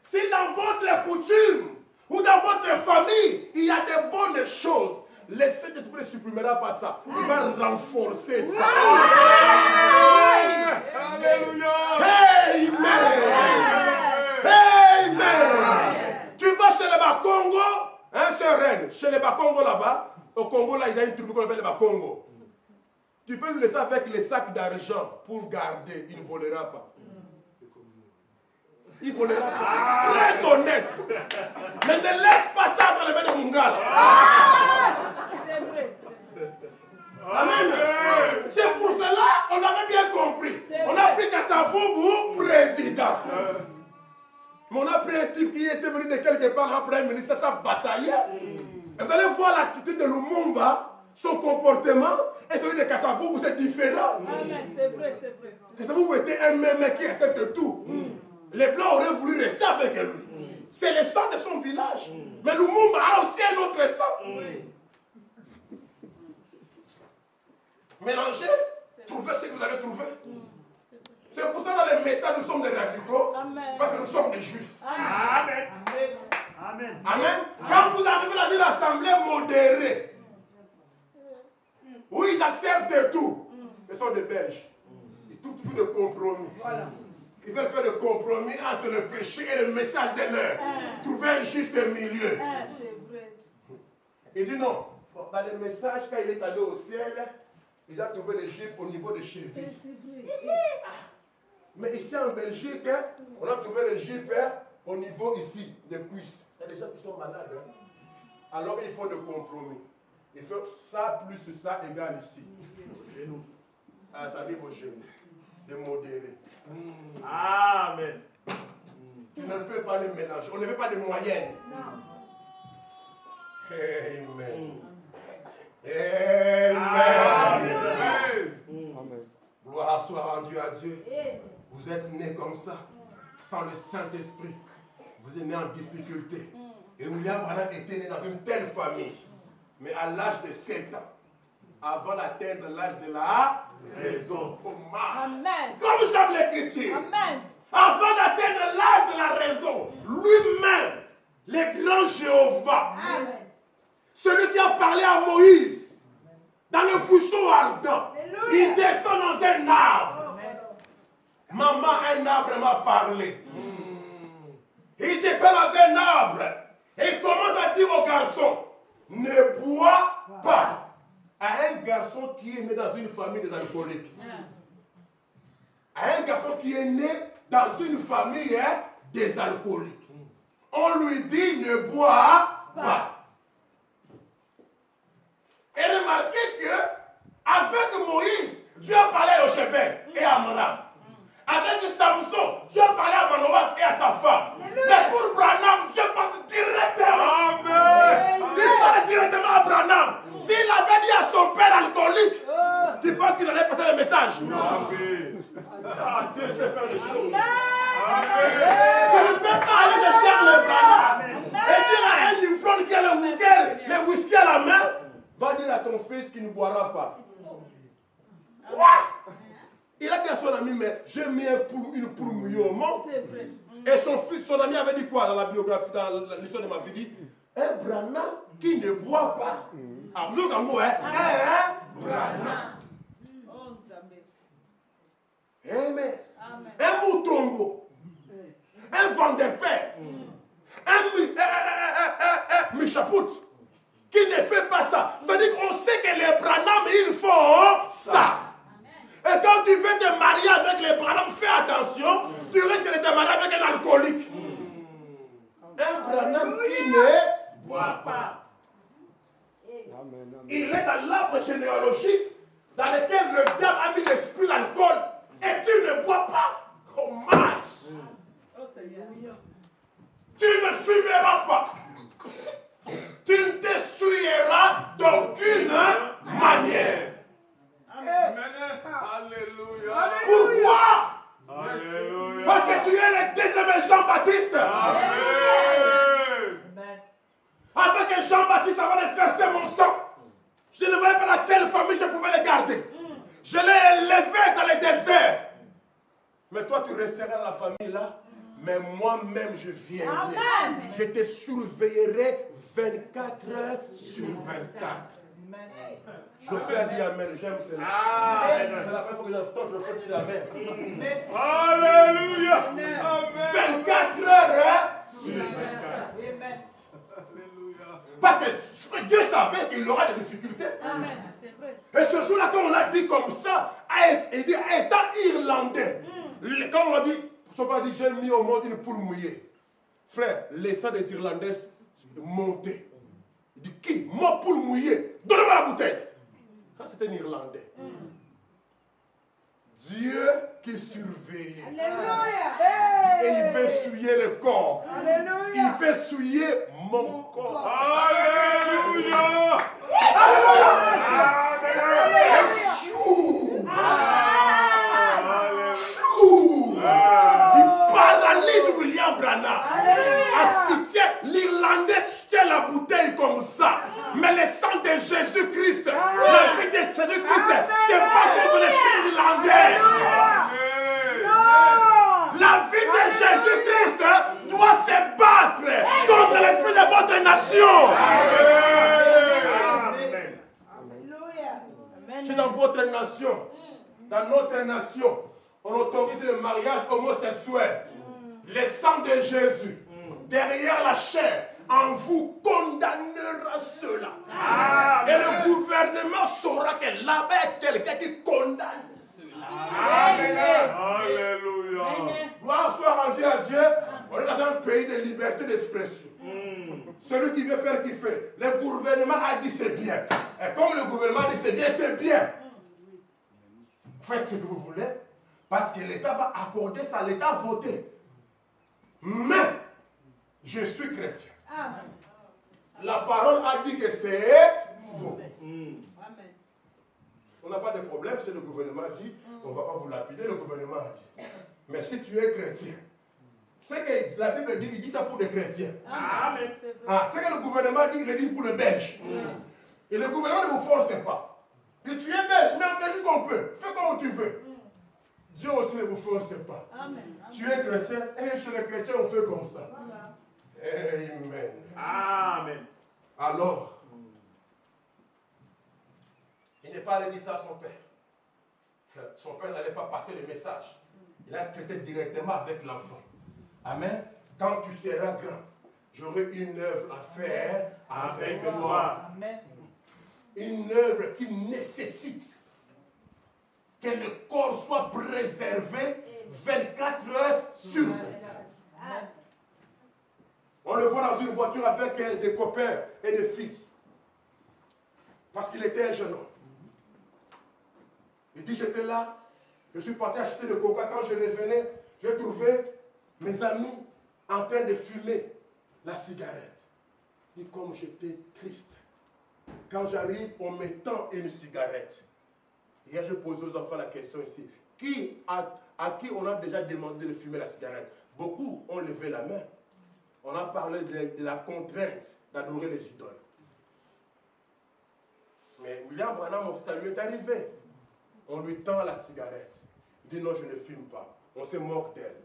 si dans votre coutume ou dans votre famille, il y a de bonnes choses, le Saint-Esprit ne supprimera pas ça. Il va renforcer ça. Alléluia. Amen. Amen. Tu vas chez les Bakongo, hein, c'est reine. Chez les Bakongo là-bas, au Congo, là, il y a une tribu qu'on appelle les Bakongo. Tu peux le laisser avec les sacs d'argent pour garder. Il ne volera pas. Il ne volera pas. Très honnête. Mais ne laisse pas ça dans les mains de Mungala. C'est vrai. Amen. C'est pour cela qu'on avait bien compris. On a pris Kassavubu président. Mais on a pris un type qui était venu de quelque part, après un ministre, ça bataillait. Et vous allez voir l'attitude de Lumumba, son comportement, et celui de Kassavubu, c'est différent. Amen. C'est vrai, c'est vrai. Kassavubu était un mec qui accepte tout. Les Blancs auraient voulu rester avec lui. C'est le sang de son village. Mais Lumumba a aussi un autre sang. Mélangez, trouvez ce que vous allez trouver. C'est pour ça que dans les messages, nous sommes des radicaux. Amen. Parce que nous sommes des juifs. Amen. Amen. Amen. Quand vous arrivez dans une assemblée modérée, où ils acceptent tout, ce sont des Belges. Ils trouvent toujours des compromis. Ils veulent faire des compromis entre le péché et le message de l'heure. Trouver un juste milieu. C'est vrai. Il dit non. Dans les messages, quand il est allé au ciel, il a trouvé des juifs au niveau des chevilles. C'est vrai. Mais ici en Belgique, on a trouvé les juifs au niveau ici, des cuisses. Il y a des gens qui sont malades. Alors il faut des compromis. Il faut ça plus ça égale ici. Genoux. Ah, ça arrive aux genoux. De modérer. Amen. Tu ne peux pas les mélanger. On ne veut pas de moyenne. Amen. Amen. Amen. Gloire soit rendue à Dieu. Amen. Vous êtes nés comme ça, sans le Saint-Esprit. Vous êtes nés en difficulté. Et William Branham était né dans une telle famille. Mais à l'âge de 7 ans, avant d'atteindre l'âge de la raison. Amen. Comme j'aime l'écriture. Amen. Avant d'atteindre l'âge de la raison, lui-même, le grand Jéhovah, Amen. celui qui a parlé à Moïse, dans le buisson ardent, Alléluia. il descend dans un arbre. Maman, un arbre m'a parlé. Il descend dans un arbre et il commence à dire au garçon, ne bois pas. À un garçon qui est né dans une famille des alcooliques. À un garçon qui est né dans une famille des alcooliques. On lui dit ne bois pas. Et remarquez que avec Moïse, Dieu a parlé à Yochebed et à Amram. Avec Samson, Dieu a parlé à Manoach et à sa femme. Mais pour Branham, Dieu passe directement. Amen. Il parle directement à Branham. S'il avait dit à son père alcoolique, tu penses qu'il allait passer le message? Non. Ah, Dieu sait faire des choses. Tu ne peux pas aller chercher le Branham et dire à un ivrogne qui a le whisky à la main, va dire à ton fils qu'il ne boira pas. Quoi? Il a dit à son ami, mais j'ai mis une poule mouillée au monde. C'est vrai. Et son ami avait dit quoi dans la biographie, dans l'histoire de ma vie? Dit, un Branham qui ne boit pas. Ah, vous avez dit, un Branham. Oh, Nzambe. Amen. Amen. Un Moutongo. Un Vanderper. Un Michapout. Qui ne fait pas ça. C'est-à-dire qu'on sait que les Branham, ils font ça. Et quand tu veux te marier avec les Branham, fais attention, tu risques de te marier avec un alcoolique. Un Branham qui ne boit pas. Amen. Il est dans l'arbre généalogique dans lequel le diable a mis l'esprit, l'alcool, et tu ne bois pas. Hommage. Oh, Seigneur. Tu ne fumeras pas. Tu ne t'essuieras d'aucune manière. Amen. Alléluia. Pourquoi? Alléluia. Parce que tu es le deuxième Jean-Baptiste. Amen. Amen. Avec Jean-Baptiste, avant de verser mon sang, je ne voyais pas dans quelle famille je pouvais le garder. Je l'ai élevé dans le désert. Mais toi, tu resteras dans la famille là. Mais moi-même, je viendrai. Amen. Je te surveillerai 24 heures sur 24. Amen. Je fais dire Amen, j'aime cela. Amen. C'est la première fois que j'entends, je fais dire Amen. Alléluia. Amen. Amen. 24 heures, Sur 24. Amen. Alléluia. parce que Dieu savait qu'il aura des difficultés. Amen. C'est vrai. Et ce jour-là, quand on l'a dit comme ça, étant irlandais, quand on a dit, son père dit, j'ai mis au monde une poule mouillée. Frère, les sangs des Irlandais montaient. Il dit, qui? Moi, poule mouillée, donnez-moi la bouteille. Ça, c'était un Irlandais. Dieu qui surveillait. Alléluia. Et il veut souiller le corps. Il Alléluia. veut souiller mon corps. Alléluia. Chou! Chou! Il paralyse William Branham. Il tient, l'Irlandais tient la bouteille comme ça. Mais le sang de Jésus-Christ, la vie de Jésus-Christ, c'est pas contre l'esprit irlandais. La vie de Jésus-Christ doit se battre contre l'esprit de votre nation. Amen. Amen. Si dans votre nation, dans notre nation, on autorise le mariage homosexuel, le sang de Jésus, derrière la chair, en vous condamnera cela. Et le gouvernement saura que là-bas est quelqu'un qui condamne cela. Alléluia. Gloire soit rendue à Dieu. On est dans un pays de liberté d'expression. Celui qui veut faire, qui fait. Le gouvernement a dit c'est bien. Et comme le gouvernement dit c'est bien, c'est bien. Faites ce que vous voulez. Parce que l'État va accorder ça, l'État a voté. Mais, je suis chrétien. Amen. La parole a dit que c'est faux. Amen. On n'a pas de problème si le gouvernement dit, on ne va pas vous lapider, le gouvernement a dit. Mais si tu es chrétien, c'est que la Bible dit, il dit ça pour les chrétiens. Amen. C'est vrai. Ah, c'est que le gouvernement dit, il le dit pour les Belges. Et le gouvernement ne vous force pas. Et tu es belge, mais en Belgique on peut. Fais comme tu veux. Dieu aussi ne vous force pas. Amen. Tu es chrétien, et chez les chrétiens on fait comme ça. Voilà. Amen. Amen. Alors, il n'est pas allé dire ça à son père. Son père n'allait pas passer le message. Il a traité directement avec l'enfant. Amen. Quand tu seras grand, j'aurai une œuvre à faire avec toi. Amen. Une œuvre qui nécessite que le corps soit préservé 24 heures sur 24. Amen. On le voit dans une voiture avec des copains et des filles. Parce qu'il était un jeune homme. Il dit, j'étais là, je suis parti acheter le coca. Quand je revenais, j'ai trouvé mes amis en train de fumer la cigarette. Et comme j'étais triste, quand j'arrive, on me tend une cigarette. Hier, je posais aux enfants la question ici. À qui on a déjà demandé de fumer la cigarette? Beaucoup ont levé la main. On a parlé de la contrainte d'adorer les idoles. Mais William Branham, ça lui est arrivé. On lui tend la cigarette. Il dit non, je ne fume pas. On se moque d'elle.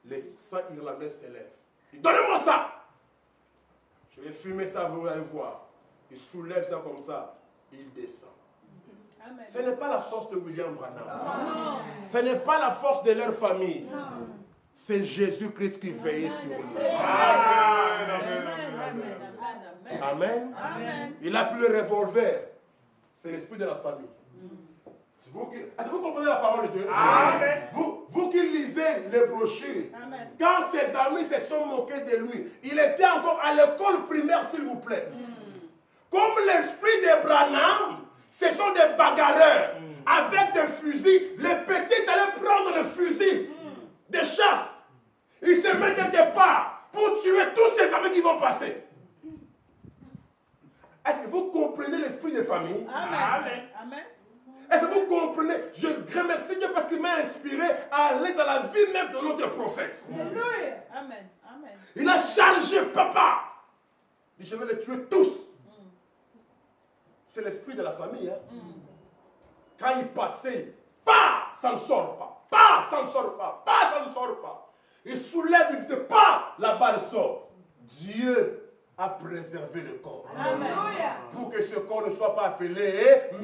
Les sangs irlandais s'élèvent. Il dit donnez-moi ça. Je vais fumer ça, vous allez voir. Il soulève ça comme ça. Il descend. Amen. Ce n'est pas la force de William Branham. Ce n'est pas la force de leur famille. C'est Jésus-Christ qui veillait sur eux. Amen. Amen. Amen. Amen. Amen. Amen. Il a pris le revolver. C'est l'esprit de la famille. Est-ce que vous comprenez la parole de Dieu? Amen. Vous qui lisez les brochures, Amen. quand ses amis se sont moqués de lui, il était encore à l'école primaire, s'il vous plaît. Comme l'esprit de Branham, ce sont des bagarreurs avec des fusils. Les petits allaient prendre le fusil de chasse. Ils se mettent quelque part pour tuer tous ces amis qui vont passer. Est-ce que vous comprenez l'esprit de famille? Amen. Amen. Est-ce que vous comprenez? Je remercie Dieu parce qu'il m'a inspiré à aller dans la vie même de notre prophète. Alléluia. Amen. Amen. Il a chargé papa. Il dit, je vais les tuer tous. C'est l'esprit de la famille. Hein? Quand il passait, pas, ça ne sort pas. Pas, ça ne sort pas. Pas, ça ne sort pas. Il soulève, il dit, pas, la balle sort. Dieu à préserver le corps. Amen. Pour que ce corps ne soit pas appelé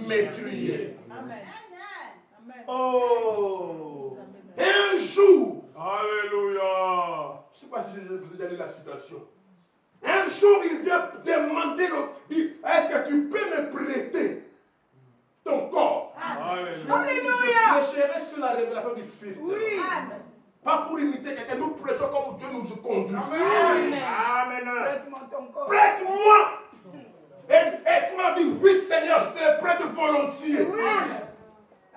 métrier. Amen. Amen. Oh! Un jour, Alléluia. je ne sais pas si je vous ai donné la citation. Un jour, il vient demander, dit, est-ce que tu peux me prêter ton corps? Alléluia. Je prêcherai sur la révélation du Fils. Oui. Pas pour imiter quelqu'un, nous prêchons comme Dieu nous conduit. Amen. Prête-moi ton corps. Prête-moi! Et tu m'as dit, oui Seigneur, je te le prête volontiers.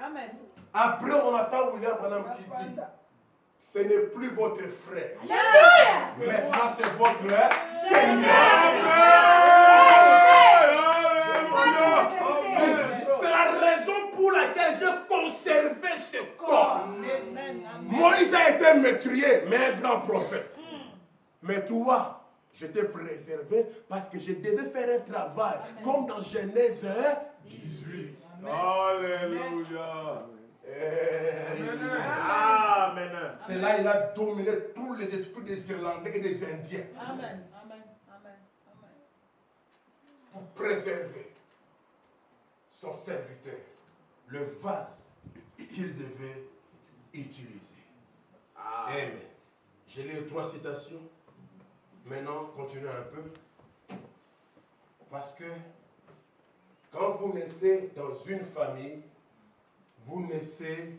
Amen. Après, on attend William Branham qui dit, ce n'est plus votre frère. Alléluia. Maintenant, c'est votre Seigneur. C'est la raison pour laquelle j'ai conservé ce corps. Moïse a été métrier, mais un grand prophète. Mais toi, je t'ai préservé parce que je devais faire un travail, comme dans Genèse 18. Alléluia. Amen. C'est là qu'il a dominé tous les esprits des Irlandais et des Indiens. Amen. Amen. Amen. Amen. Pour préserver son serviteur, le vase qu'il devait utiliser. Amen. J'ai lu 3 citations. Maintenant, continuez un peu. Parce que quand vous naissez dans une famille, vous naissez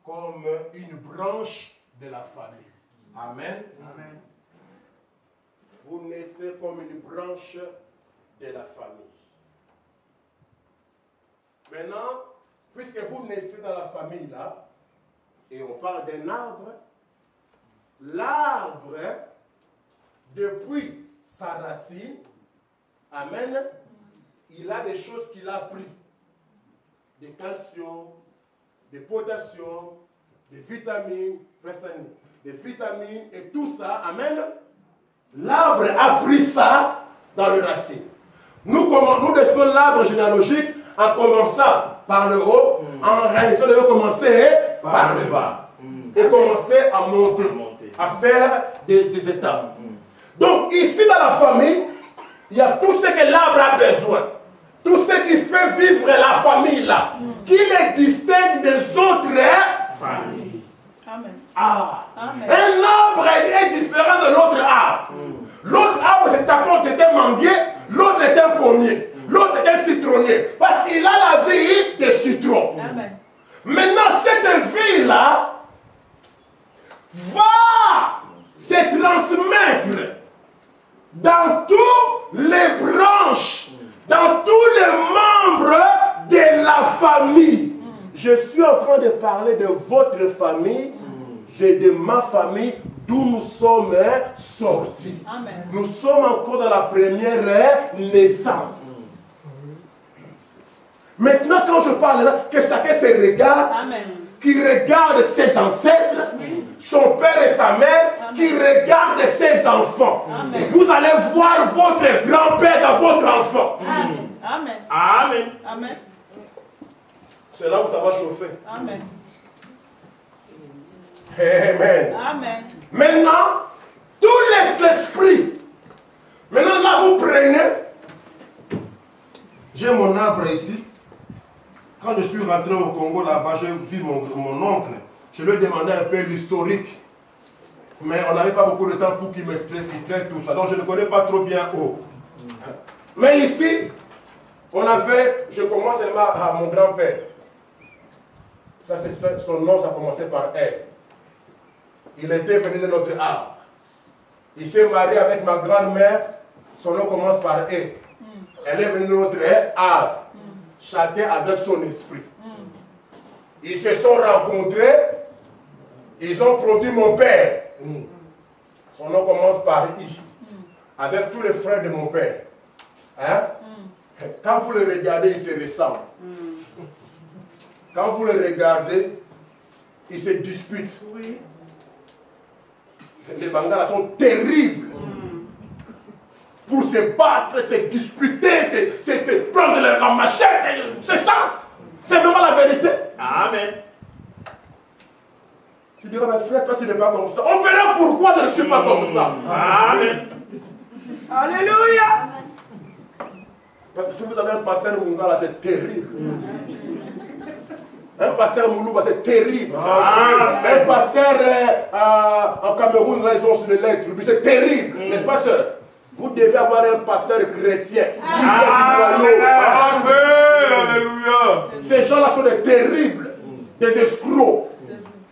comme une branche de la famille. Amen. Amen. Vous naissez comme une branche de la famille. Maintenant, puisque vous naissez dans la famille là, et on parle d'un arbre, l'arbre, depuis sa racine, amen, il a des choses qu'il a pris. Des calcium, des potassium, des vitamines, et tout ça, amen. L'arbre a pris ça dans le racine. Nous dessinons l'arbre généalogique en commençant par le haut, en réalité, on devait commencer par le bas. Et commencer à monter, à faire des étapes. Donc ici dans la famille, il y a tout ce que l'arbre a besoin. Tout ce qui fait vivre la famille là, qui les distingue des autres familles. Amen. Ah. Amen. Un arbre est différent de l'autre arbre. L'autre arbre, c'était un manguier, l'autre était un pommier, l'autre était un citronnier. Parce qu'il a la vie des citrons. Amen. Maintenant, cette vie-là va se transmettre dans toutes les branches, dans tous les membres de la famille. Je suis en train de parler de votre famille, de ma famille, d'où nous sommes sortis. Amen. Nous sommes encore dans la première naissance. Maintenant, quand je parle, que chacun se regarde, Amen. qui regarde ses ancêtres, son père et sa mère, qui regarde ses enfants. Amen. Vous allez voir votre grand-père dans votre enfant. Amen. Amen. Amen. Amen. C'est là où ça va chauffer. Amen. Amen. Amen. Maintenant, tous les esprits. Maintenant, là, vous prenez. J'ai mon arbre ici. Quand je suis rentré au Congo, là-bas, j'ai vu mon oncle. Je lui ai demandé un peu l'historique. Mais on n'avait pas beaucoup de temps pour qu'il me traite tout ça. Donc, je ne connais pas trop bien haut. Mais ici, je commence seulement à mon grand-père. Ça, c'est son nom, ça commençait par R. Il était venu de notre arbre. Il s'est marié avec ma grand-mère. Son nom commence par E. Elle est venue de notre arbre. Chacun avec son esprit. Ils se sont rencontrés. Ils ont produit mon père. Son nom commence par I. Avec tous les frères de mon père. Hein? Quand vous le regardez, ils se ressemblent. Quand vous le regardez, ils se disputent. Oui. Les Bangalas sont terribles. Pour se battre, se disputer, se prendre la machette. C'est ça. C'est vraiment la vérité. Amen. Tu diras, mais frère, toi tu n'es pas comme ça. On verra pourquoi je ne suis pas comme ça. Amen. Alléluia. Parce que si vous avez un pasteur Mungala, c'est terrible. Un pasteur Moulouba, c'est terrible. Un pasteur en Cameroun, là, ils ont sur les lettres, c'est terrible. N'est-ce pas, sœur? Vous devez avoir un pasteur chrétien. Amen. Alléluia. Ces gens-là sont des terribles, des escrocs.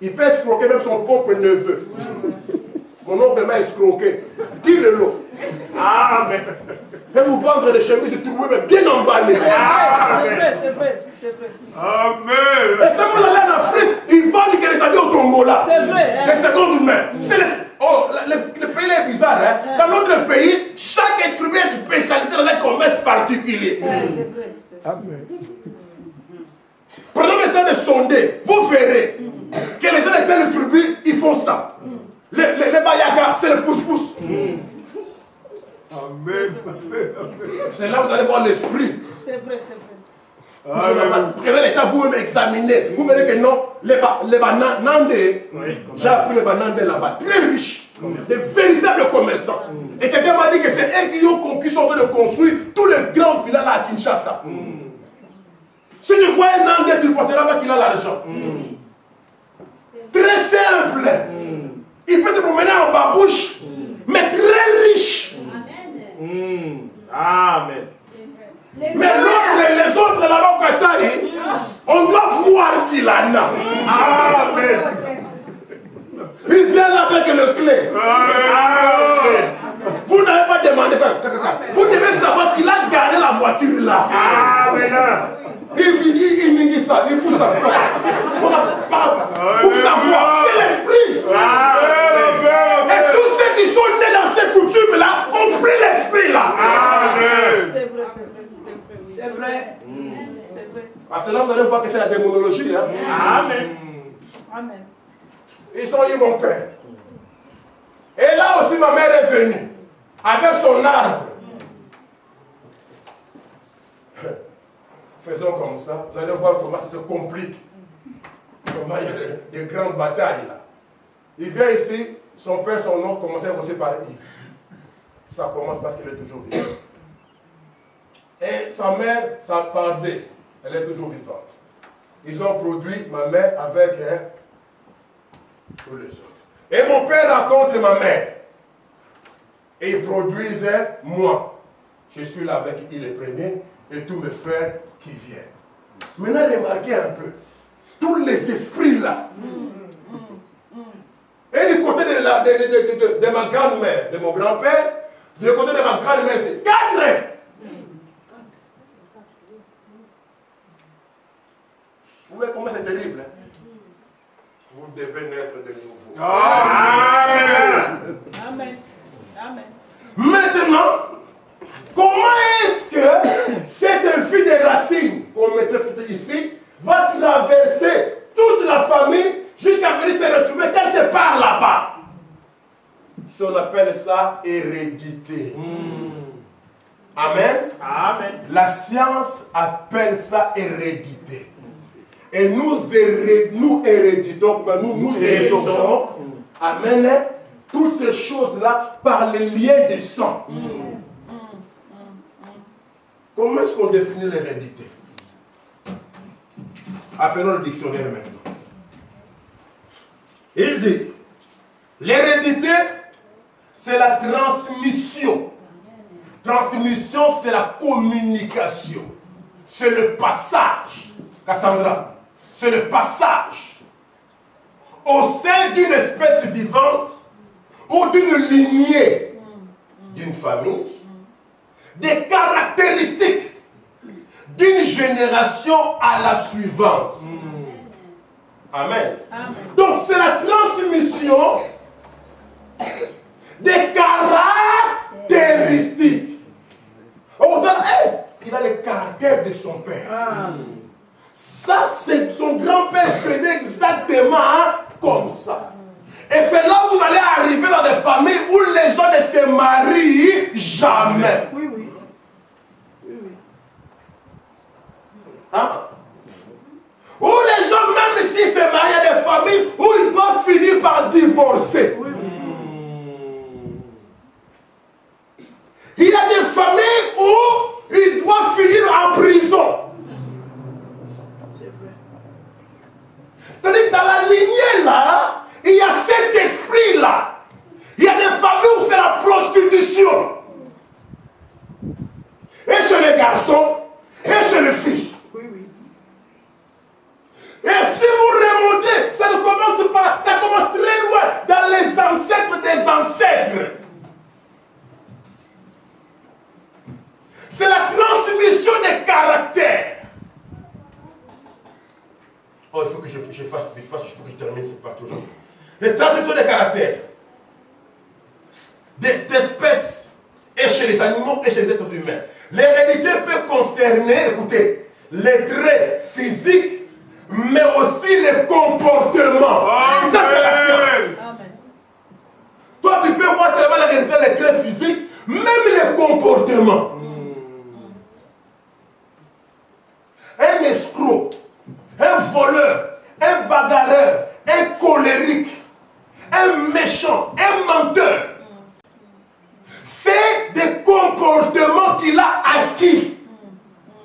Il peut escroquer même son propre neveu. Mon oncle m'a escroqué. Dis-le-le. Amen. Et vous vendre des chemises et trouver même bien emballées. C'est vrai. Amen. Et ça, vous allez en Afrique, ils vendent que les habits au Tombola. C'est vrai. Les secondes mains. Le pays est bizarre. Hein? Dans notre pays, chaque être humain est spécialisé dans un commerce particulier. C'est vrai. Amen. Prenons le temps de sonder. Vous verrez que les gens de telle tribu, ils font ça. Les bayagas, c'est le pouce-pouce. Amen. C'est là où vous allez voir l'esprit. C'est vrai. Prenez l'état, vous-même examinez. Vous verrez que non, les Banandé, j'ai appris les Banandé là-bas, très riches, des véritables commerçants. Et quelqu'un m'a dit que c'est eux qui ont conquis, sont en train de construire tous les grands villas là à Kinshasa. Si tu vois un Nandé, tu penseras pas qu'il a l'argent. Très simple. Il peut se promener en babouche, mais très riche. Amen. Mais l'autre, les autres là-bas au Kassai, on doit voir qu'il en a. Amen. Il vient là avec le clé. Amen. Vous n'avez pas demandé. Vous devez savoir qu'il a garé la voiture là. Amen. Il dit ça, il pousse ça. Pour savoir, c'est l'esprit. Et tous ceux qui sont nés dans ces coutumes là ont pris l'esprit là. Amen. C'est vrai. Parce que là, vous allez voir que c'est la démonologie. Hein? Amen. Amen. Ils ont eu mon père. Et là aussi, ma mère est venue avec son arbre. Faisons comme ça. Vous allez voir comment ça se complique. Comment il y a des grandes batailles là. Il vient ici, son père, son oncle commence à bosser par I. Ça commence parce qu'il est toujours vivant. Et sa mère, sa part D, elle est toujours vivante. Ils ont produit ma mère avec tous les autres. Et mon père rencontre ma mère. Et ils produisent moi. Je suis là avec il le premier et tous mes frères qui viennent. Maintenant, remarquez un peu. Tous les esprits là. Et du côté de ma grand-mère, de mon grand-père, du côté de ma grand-mère, c'est 4. Vous voyez comment c'est terrible. Hein? Vous devez naître de nouveau. Amen. Amen. Maintenant, comment est-ce que cette vie des racines qu'on mettrait tout ici va traverser toute la famille jusqu'à venir se retrouver quelque part là-bas? Si on appelle ça hérédité. Amen. Amen. La science appelle ça hérédité. Et nous héréditons, nous héritons, amen, toutes ces choses-là par les liens de sang. Comment est-ce qu'on définit l'hérédité? Appelons le dictionnaire maintenant. Il dit, l'hérédité, c'est la transmission. Transmission, c'est la communication. C'est le passage. Cassandra, c'est le passage au sein d'une espèce vivante ou d'une lignée d'une famille des caractéristiques d'une génération à la suivante. Amen. Donc c'est la transmission des caractéristiques. Il a le caractère de son père. Ça, c'est son grand-père faisait exactement comme ça. Et c'est là où vous allez arriver dans des familles où les gens ne se marient jamais. Oui. Hein? Où les gens, même s'ils se marient, il y a des familles où ils doivent finir par divorcer. C'est-à-dire que dans la lignée là, il y a cet esprit-là. Il y a des familles où c'est la prostitution. Et chez les garçons, et chez les filles. Oui, oui. Et si vous remontez, ça ne commence pas, ça commence très loin, dans les ancêtres des ancêtres. C'est la transmission des caractères. Oh, il faut que je fasse vite, parce qu'il faut que je termine cette partie aujourd'hui. Les transmissions des caractères, d'espèces, et chez les animaux et chez les êtres humains. L'hérédité peut concerner, écoutez, les traits physiques, mais aussi les comportements. Amen. Ça, c'est la science. Amen. Toi, tu peux voir seulement l'hérédité, les traits physiques, même les comportements. Un escroc, un voleur, un bagarreur, un colérique, un méchant, un menteur. C'est des comportements qu'il a acquis.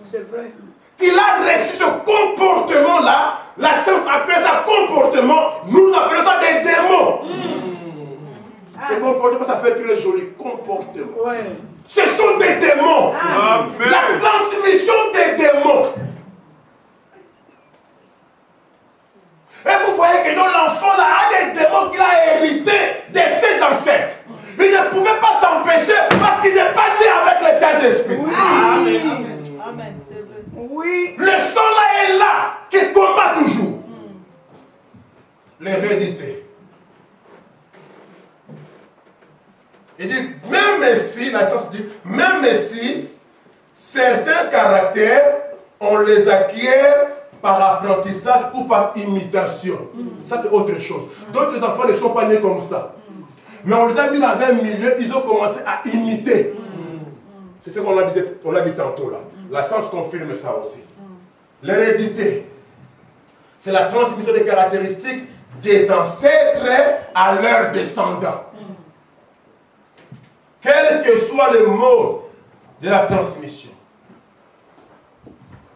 C'est vrai. Qu'il a reçu ce comportement-là. La science appelle ça comportement. Nous appelons ça des démons. Ces comportements, ça fait très joli. Comportement. Ouais. Ce sont des démons. Amen. La transmission des démons. Et vous voyez que l'enfant là a des démons qu'il a hérités de ses ancêtres. Il ne pouvait pas s'empêcher parce qu'il n'est pas né avec le Saint-Esprit. Oui. Amen. Amen. C'est vrai. Oui. Le sang là est là, qui combat toujours. L'hérédité. Il dit, même si, la science dit, même si certains caractères, on les acquiert par apprentissage ou par imitation. Ça, c'est autre chose. D'autres enfants ne sont pas nés comme ça. Mais on les a mis dans un milieu, ils ont commencé à imiter. C'est ce qu'on a dit tantôt là. La science confirme ça aussi. L'hérédité, c'est la transmission des caractéristiques des ancêtres à leurs descendants. Quel que soit le mode de la transmission.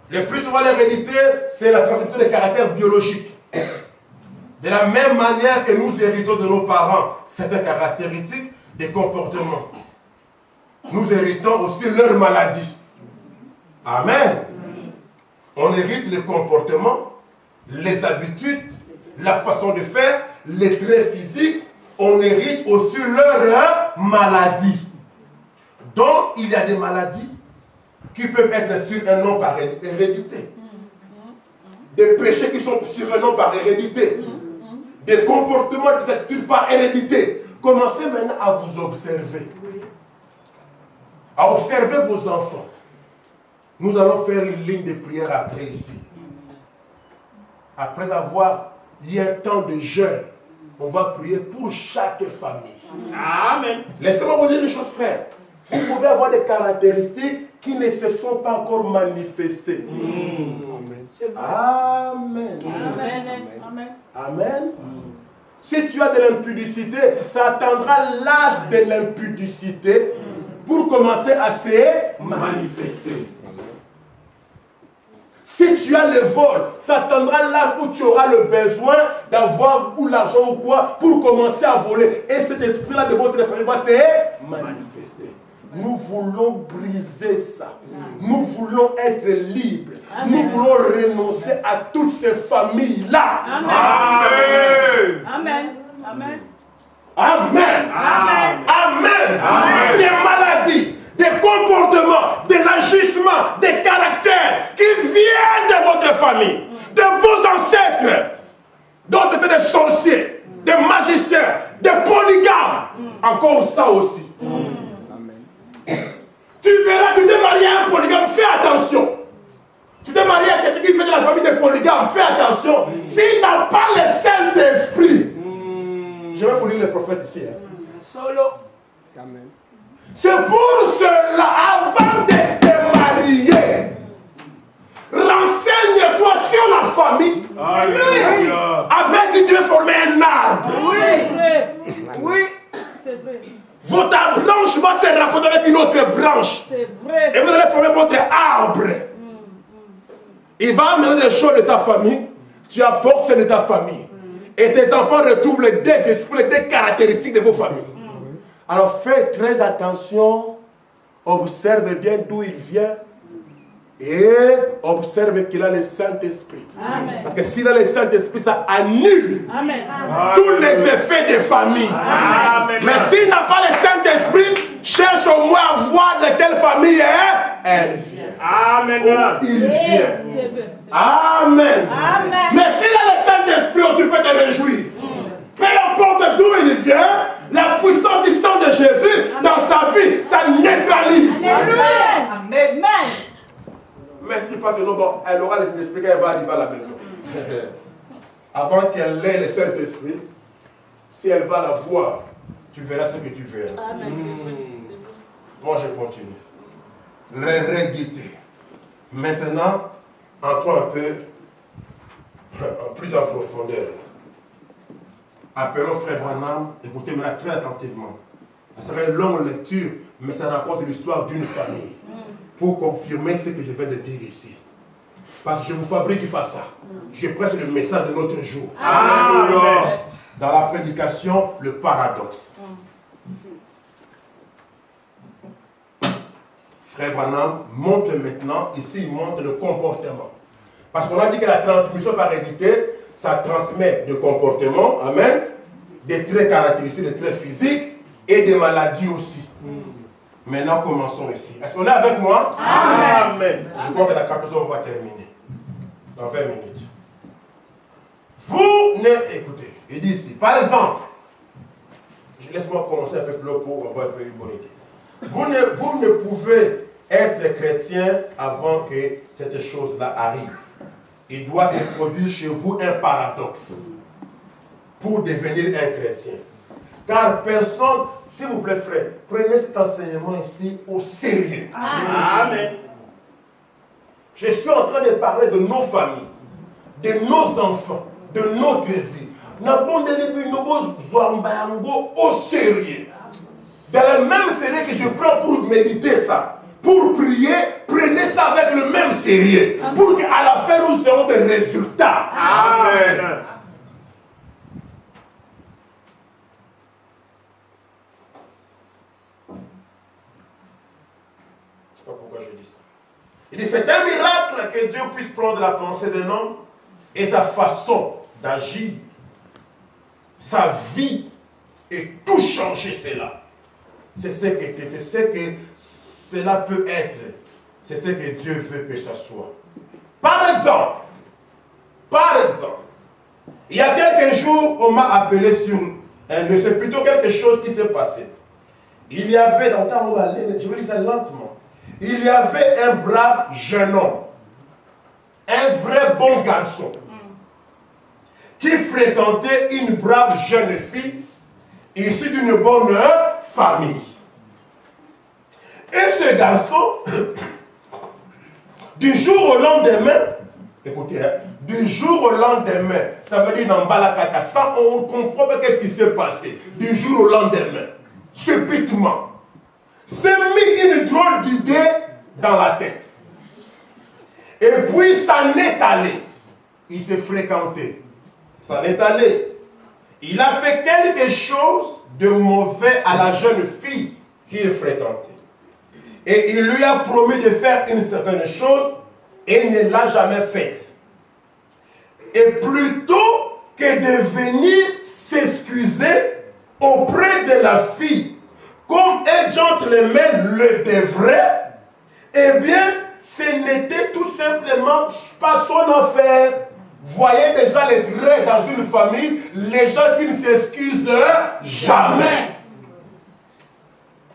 Le plus souvent, l'hérédité, c'est la transmission des caractères biologiques. De la même manière que nous héritons de nos parents certaines caractéristiques, des comportements. Nous héritons aussi leurs maladies. Amen. On hérite les comportements, les habitudes, la façon de faire, les traits physiques. On hérite aussi leurs maladies. Donc, il y a des maladies qui peuvent être sur un nom par hérédité. Des péchés qui sont sur un nom par hérédité. Des comportements, des attitudes par hérédité. Commencez maintenant à vous observer. À observer vos enfants. Nous allons faire une ligne de prière après ici. Après avoir eu un temps de jeûne, on va prier pour chaque famille. Amen. Laissez-moi vous dire une chose, frère. Vous pouvez avoir des caractéristiques qui ne se sont pas encore manifestées. C'est vrai. Amen. Amen. Amen. Amen. Si tu as de l'impudicité, ça attendra l'âge de l'impudicité pour commencer à se manifester. Si tu as le vol, ça attendra l'âge où tu auras le besoin d'avoir ou l'argent ou quoi pour commencer à voler. Et cet esprit-là de votre famille va se manifester. Nous voulons briser ça. Nous voulons être libres. Nous voulons renoncer à toutes ces familles-là. Amen. Amen. Amen. Amen. Amen. Amen. Amen. Des maladies, des comportements, des agissements, des caractères qui viennent de votre famille, de vos ancêtres. D'autres étaient des sorciers, des magiciens, des polygames. Encore ça aussi. Tu verras, tu t'es marié à un polygame, fais attention. Tu t'es marié à quelqu'un qui fait de la famille des polygames, fais attention. S'il n'a pas le Saint-Esprit, je vais vous lire le prophète ici. Solo. Amen. C'est pour cela, avant de te marier, renseigne-toi sur la famille Alléluia. avec qui tu veux former un arbre. C'est vrai. Oui. C'est vrai. Votre branche va se raconter avec une autre branche. C'est vrai. Et vous allez former votre arbre. Il va amener les choses de sa famille. tu apportes celle de ta famille. Et tes enfants retrouvent les deux esprits, les deux caractéristiques de vos familles. Alors fais très attention, observe bien d'où il vient et observe qu'il a le Saint-Esprit. Parce que s'il a le Saint-Esprit, ça annule tous les effets des familles. Amen. Mais s'il n'a pas le Saint-Esprit, cherche au moins à voir de quelle famille elle vient. Amen. Il vient. Amen. Mais s'il a le Saint-Esprit, tu peux te réjouir. Peu importe d'où il vient, la puissance du sang de Jésus dans sa vie, ça neutralise. Amen. Mais si tu penses que non, bon, elle aura l'esprit quand elle va arriver à la maison. Avant qu'elle ait le Saint-Esprit, si elle va la voir, tu verras ce que tu verras. Amen. Moi, je continue. Réguiter. Maintenant, entrons un peu plus en profondeur. Appelons Frère Branham, écoutez maintenant très attentivement. Ça sera une longue lecture, mais ça raconte l'histoire d'une famille. Pour confirmer ce que je viens de dire ici. Parce que je ne vous fabrique pas ça. Je presse le message de notre jour. Amen. Dans la prédication, le paradoxe. Frère Branham montre maintenant, ici il montre le comportement. Parce qu'on a dit que la transmission par hérédité, ça transmet de comportement, amen, des traits caractéristiques, des traits physiques et des maladies aussi. Maintenant, commençons ici. Est-ce qu'on est avec moi? Amen. Je crois que la captation va terminer dans 20 minutes. Vous ne... Écoutez, il dit ici, par exemple, laisse-moi commencer un peu plus haut pour avoir un peu une bonne idée. Vous ne pouvez être chrétien avant que cette chose-là arrive. Il doit se produire chez vous un paradoxe pour devenir un chrétien. Car personne, s'il vous plaît frère, prenez cet enseignement ici au sérieux. Amen. Je suis en train de parler de nos familles, de nos enfants, de notre vie. Nous avons au sérieux. Dans le même sérieux que je prends pour méditer ça, pour prier, prenez ça avec le même sérieux. Pour qu'à la fin nous aurons des résultats. Amen. Pourquoi je dis ça. Il dit c'est un miracle que Dieu puisse prendre la pensée d'un homme et sa façon d'agir, sa vie et tout changer cela. C'est ce que cela peut être. C'est ce que Dieu veut que ça soit. Par exemple, il y a quelques jours, on m'a appelé sur c'est plutôt quelque chose qui s'est passé. Il y avait, dans le temps, je vais dire ça lentement. Il y avait un brave jeune homme, un vrai bon garçon, qui fréquentait une brave jeune fille, issue d'une bonne famille. Et ce garçon, du jour au lendemain, écoutez, du jour au lendemain, ça veut dire dans Balakata, ça on comprend pas qu'est-ce qui s'est passé. Du jour au lendemain, subitement, s'est mis une drôle d'idée dans la tête. Et puis ça n'est allé. Il s'est fréquenté. Ça n'est allé. Il a fait quelque chose de mauvais à la jeune fille qu'il fréquentait. Et il lui a promis de faire une certaine chose et il ne l'a jamais faite. Et plutôt que de venir s'excuser auprès de la fille, comme un gentleman le devrait, eh bien, ce n'était tout simplement pas son affaire. Voyez déjà les traits dans une famille, les gens qui ne s'excusent jamais.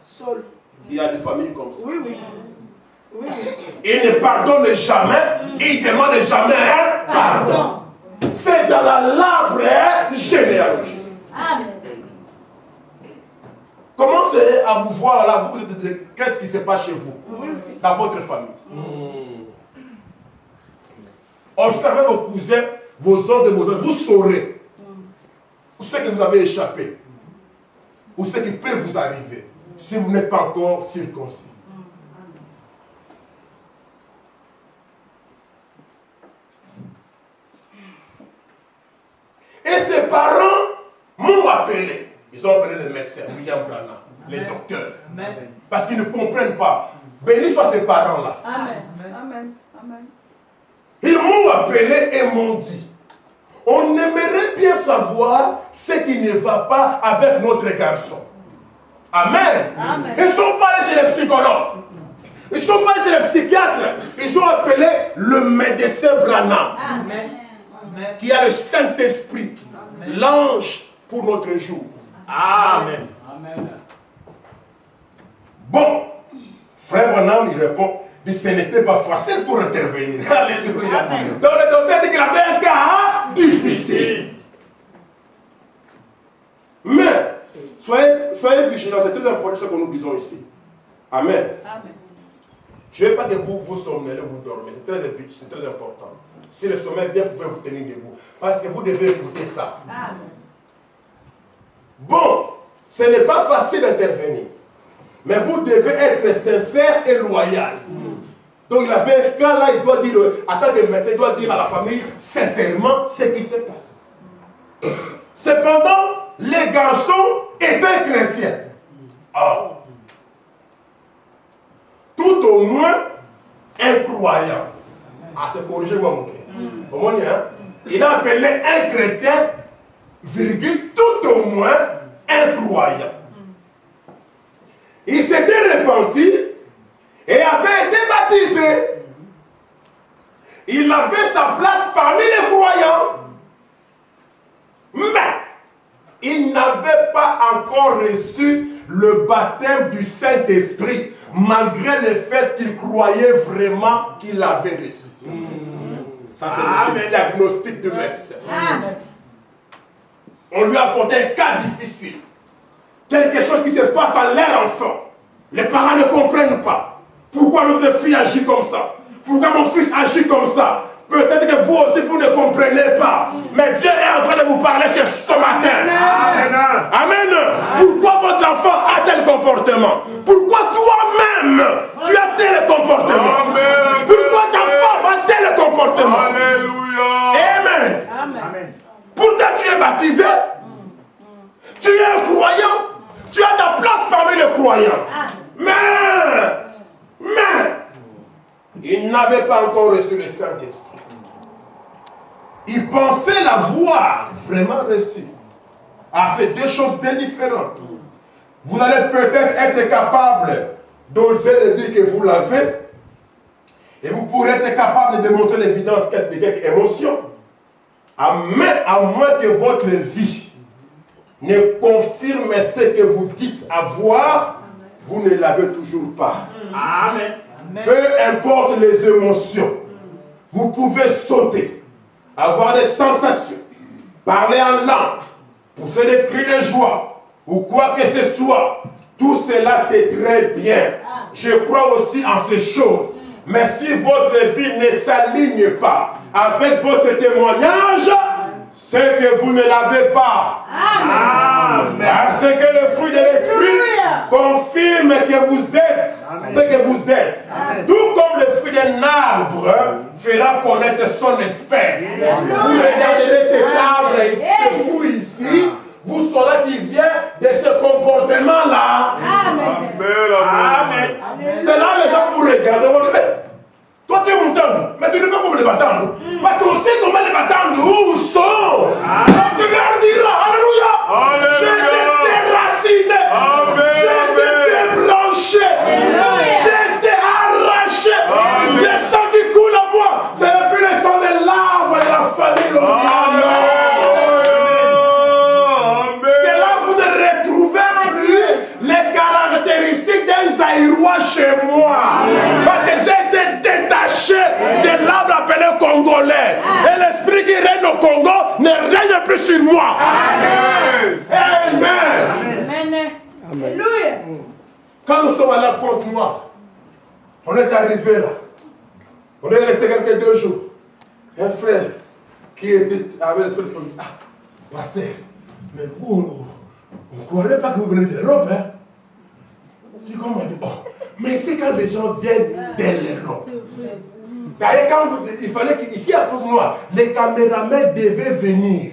Seul. Il y a des familles comme ça. Oui, oui. Oui, oui. Ils ne pardonnent jamais, ils ne demandent jamais un pardon. C'est dans l'arbre généalogique. Amen. Commencez à vous voir là, qu'est-ce qui se passe chez vous, dans votre famille. Observez vos cousins, vos oncles, vos oncles, vous saurez ce que vous avez échappé, ou ce qui peut vous arriver, si vous n'êtes pas encore circoncis. parents m'ont appelé. Ils ont appelé le médecin, William Branham, les docteurs. Parce qu'ils ne comprennent pas. Béni soient ces parents-là. Amen. Amen. Amen. Ils m'ont appelé et m'ont dit, on aimerait bien savoir ce qui ne va pas avec notre garçon. Amen. Amen. Ils ne sont pas allés chez les psychologues. Ils ne sont pas allés chez les psychiatres. Ils ont appelé le médecin Branham. Amen. Qui a le Saint-Esprit, l'ange pour notre jour. Amen. Bon, frère Branham, il répond, dit, ce n'était pas facile pour intervenir. Alléluia. Donc le docteur dit qu'il avait un cas difficile. Mais, soyez vigilants, c'est très important ce que nous disons ici. Amen. Amen. Je ne veux pas que vous somnolez, vous dormez. C'est très important. Si le sommeil vient, vous pouvez vous tenir debout. Parce que vous devez écouter ça. Amen. Bon, ce n'est pas facile d'intervenir. Mais vous devez être sincère et loyal. Donc il avait un cas là, il doit dire, en tant que médecin, il doit dire à la famille sincèrement ce qui se passe. Cependant, les garçons étaient chrétiens. Oh. Tout au moins un croyant. Ah, c'est corrigé, moi, mon cœur. Au moins, il a appelé un chrétien, virgule, tout au moins un croyant. Il s'était repenti et avait été baptisé. Il avait sa place parmi les croyants. Mais il n'avait pas encore reçu le baptême du Saint-Esprit, malgré le fait qu'il croyait vraiment qu'il l'avait reçu. Ça, c'est le diagnostic du médecin. On lui a apporté un cas difficile. Quelque chose qui se passe dans leur enfant. Les parents ne comprennent pas. Pourquoi notre fille agit comme ça? Pourquoi mon fils agit comme ça? Peut-être que vous aussi, vous ne comprenez pas. Mais Dieu est en train de vous parler ce matin. Amen. Amen. Pourquoi votre enfant a tel comportement? Pourquoi toi-même, tu as tel comportement? Amen. Pourquoi ta femme a tel comportement? Alléluia. Amen. Amen. Pourtant, tu es baptisé. Tu es un croyant. Tu as ta place parmi les croyants. Mais, il n'avait pas encore reçu le Saint-Esprit. Il pensait l'avoir vraiment reçu. Ah, c'est deux choses bien différentes. Vous allez peut-être être capable d'oser dire que vous l'avez. Et vous pourrez être capable de démontrer l'évidence de quelques émotions. À moins que votre vie ne confirme ce que vous dites avoir, vous ne l'avez toujours pas. Amen. Peu importe les émotions, vous pouvez sauter, avoir des sensations, parler en langue, pousser des cris de joie, ou quoi que ce soit. Tout cela, c'est très bien. Je crois aussi en ces choses. Mais si votre vie ne s'aligne pas avec votre témoignage, c'est que vous ne l'avez pas. Amen. Parce que le fruit de l'esprit confirme que vous êtes ce que vous êtes. Tout comme le fruit d'un arbre fera connaître son espèce. Vous regarderez cet arbre et ce fruit ici, vous saurez qu'il vient de ce comportement-là. Amen. C'est là les gens vous regardent. Vous dites, toi tu es mon tendre, mais tu ne peux pas comme les battants. Parce qu'on sait comment les battants où sont. Donc tu leur diras, alléluia, j'ai été déraciné, j'ai été débranché, j'ai été arraché. Le sang qui coule en moi, c'est le plus le sang de l'arbre de la famille. C'est là que vous ne retrouvez plus les caractéristiques d'un Zaïrois chez moi. Parce que j'ai été détaché de l'arbre appelé Congolais. Et l'esprit qui règne au Congo ne règne plus sur moi. Amen. Alléluia. Quand nous sommes à la Pointe Noire, on est arrivé là. On est resté quelques 2 jours. Un frère qui était avec le seul frère dit, ah, pasteur, mais vous, on ne croirait pas que vous venez de l'Europe, hein? Je dis, comment on dit, oh, mais c'est quand les gens viennent de l'Europe. D'ailleurs, il fallait qu'ici à Pointe Noire, les caméramans devaient venir.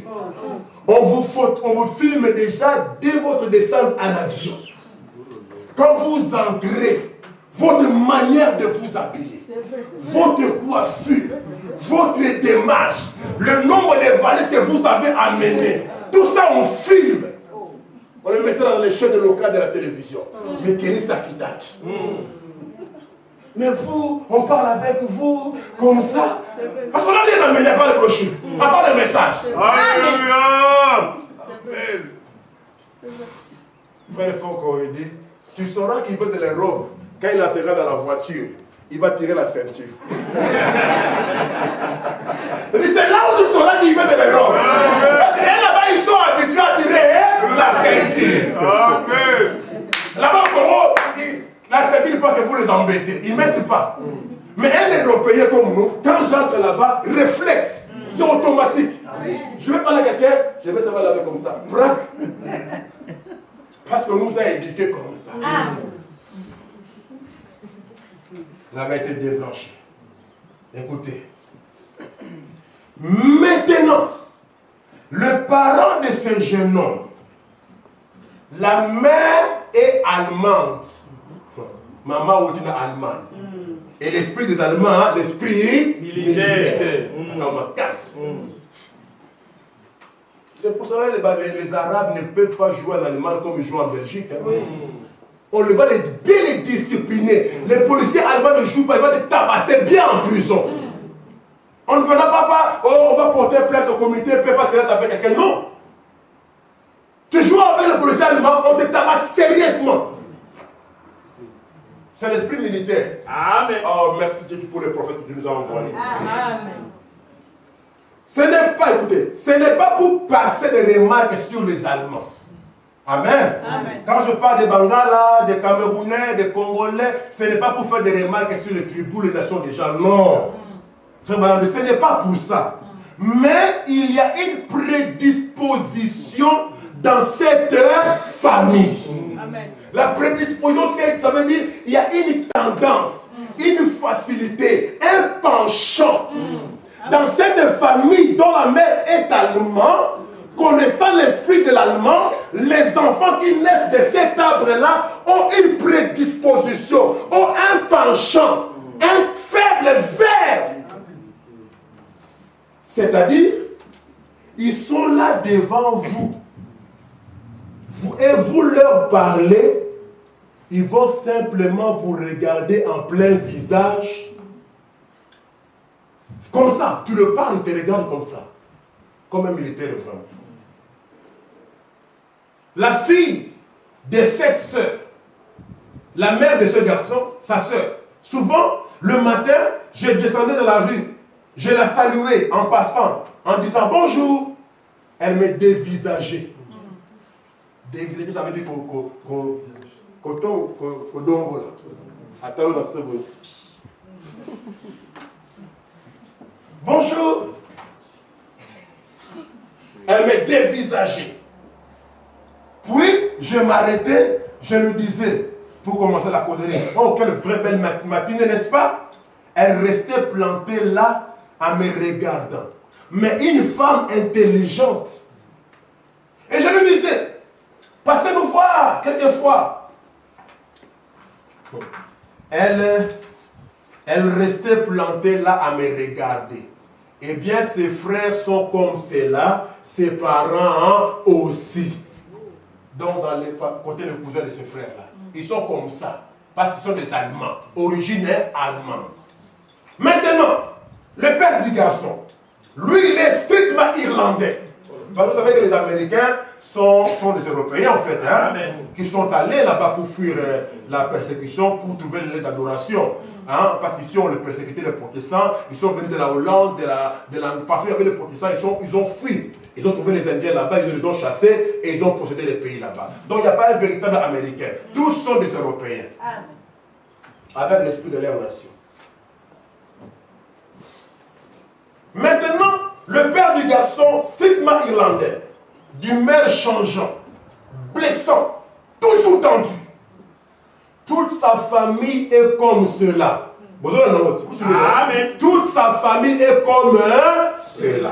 on vous filme déjà dès votre descente à l'avion. Quand vous entrez, votre manière de vous habiller, votre coiffure, votre démarche, le nombre de valises que vous avez amenées, tout ça on filme. On le mettra dans les chaînes locales de la télévision. Mais Kéris Akitaki. Mais vous, on parle avec vous comme ça. Parce qu'on a rien amené, pas le brochure, à part le message. Alléluia. Frère Foucault dit, tu sauras qu'il veut de la robe. Quand il entrera dans la voiture, il va tirer la ceinture. Il dit, c'est là où tu sauras qu'il veut de la robe. Et là-bas, ils sont habitués à tirer la ceinture. Amen. Là-bas, au Congo, la ceinture, parce que vous les embêtez. Ils ne mettent pas. Mais un Européen comme nous, quand j'entre là-bas, réflexe. C'est automatique. Je vais parler à quelqu'un, je vais savoir laver comme ça. Parce qu'on nous a éduqués comme ça. Il avait été déblanché. Écoutez. Maintenant, le parent de ce jeune homme, la mère est allemande. Maman ou une allemande. Et l'esprit des Allemands, l'esprit militaire. C'est pour cela que les Arabes ne peuvent pas jouer en Allemagne comme ils jouent en Belgique. On va bien les discipliner. Les policiers allemands ne jouent pas, ils vont te tabasser bien en prison. On ne va pas, on va porter plainte au comité parce que là tu as fait quelqu'un. Non. Tu joues avec le policier allemand, on te tabasse sérieusement. C'est l'esprit militaire. Amen. Oh, merci Dieu pour les prophètes que tu nous as envoyés. Amen. Ce n'est pas, écoutez, ce n'est pas pour passer des remarques sur les Allemands. Amen. Amen. Quand je parle des Bangala, des Camerounais, des Congolais, ce n'est pas pour faire des remarques sur les tribus, les nations des gens. Non. Frère Madame, ce n'est pas pour ça. Mais il y a une prédisposition dans cette famille. Amen. La prédisposition, ça veut dire qu'il y a une tendance, une facilité, un penchant. Dans cette famille dont la mère est allemande, connaissant l'esprit de l'allemand, les enfants qui naissent de cet arbre-là ont une prédisposition, ont un penchant, un faible vers. C'est-à-dire, ils sont là devant vous. Et vous leur parlez, ils vont simplement vous regarder en plein visage. Comme ça, tu le parles, il te regarde comme ça. Comme un militaire vraiment. La fille de cette soeur, la mère de ce garçon, sa soeur, souvent, le matin, je descendais dans la rue, je la saluais en passant, en disant bonjour. Elle me dévisageait. Dévisager, ça veut dire Kodongo là. Attends, dans ce bruit. Bonjour. Elle me dévisageait. Puis, je m'arrêtais, je lui disais, pour commencer la causerie, oh, quelle vraie belle matinée, n'est-ce pas? Elle restait plantée là, en me regardant. Mais une femme intelligente. Et je lui disais, passez nous voir, quelquefois. Elle restait plantée là à me regarder. Eh bien, ses frères sont comme cela, ses parents aussi. Donc, dans les côtés des cousins de ses frères-là, ils sont comme ça, parce qu'ils sont des Allemands, originaires allemandes. Maintenant, le père du garçon, lui, il est strictement irlandais. Parce que vous savez que les Américains sont des Européens, en fait, hein, qui sont allés là-bas pour fuir la persécution, pour trouver l'aide d'adoration. Hein, parce qu'ici, on les persécutait les protestants, ils sont venus de la Hollande, partout où il y avait les protestants, ils ont fui. Ils ont trouvé les Indiens là-bas, ils les ont chassés et ils ont possédé les pays là-bas. Donc, il n'y a pas un véritable Américain. Tous sont des Européens. Avec l'esprit de leur nation. Maintenant, le père du garçon, strictement irlandais, d'humeur changeant, blessant, toujours tendu. Toute sa famille est comme cela. Amen. Toute sa famille est comme cela.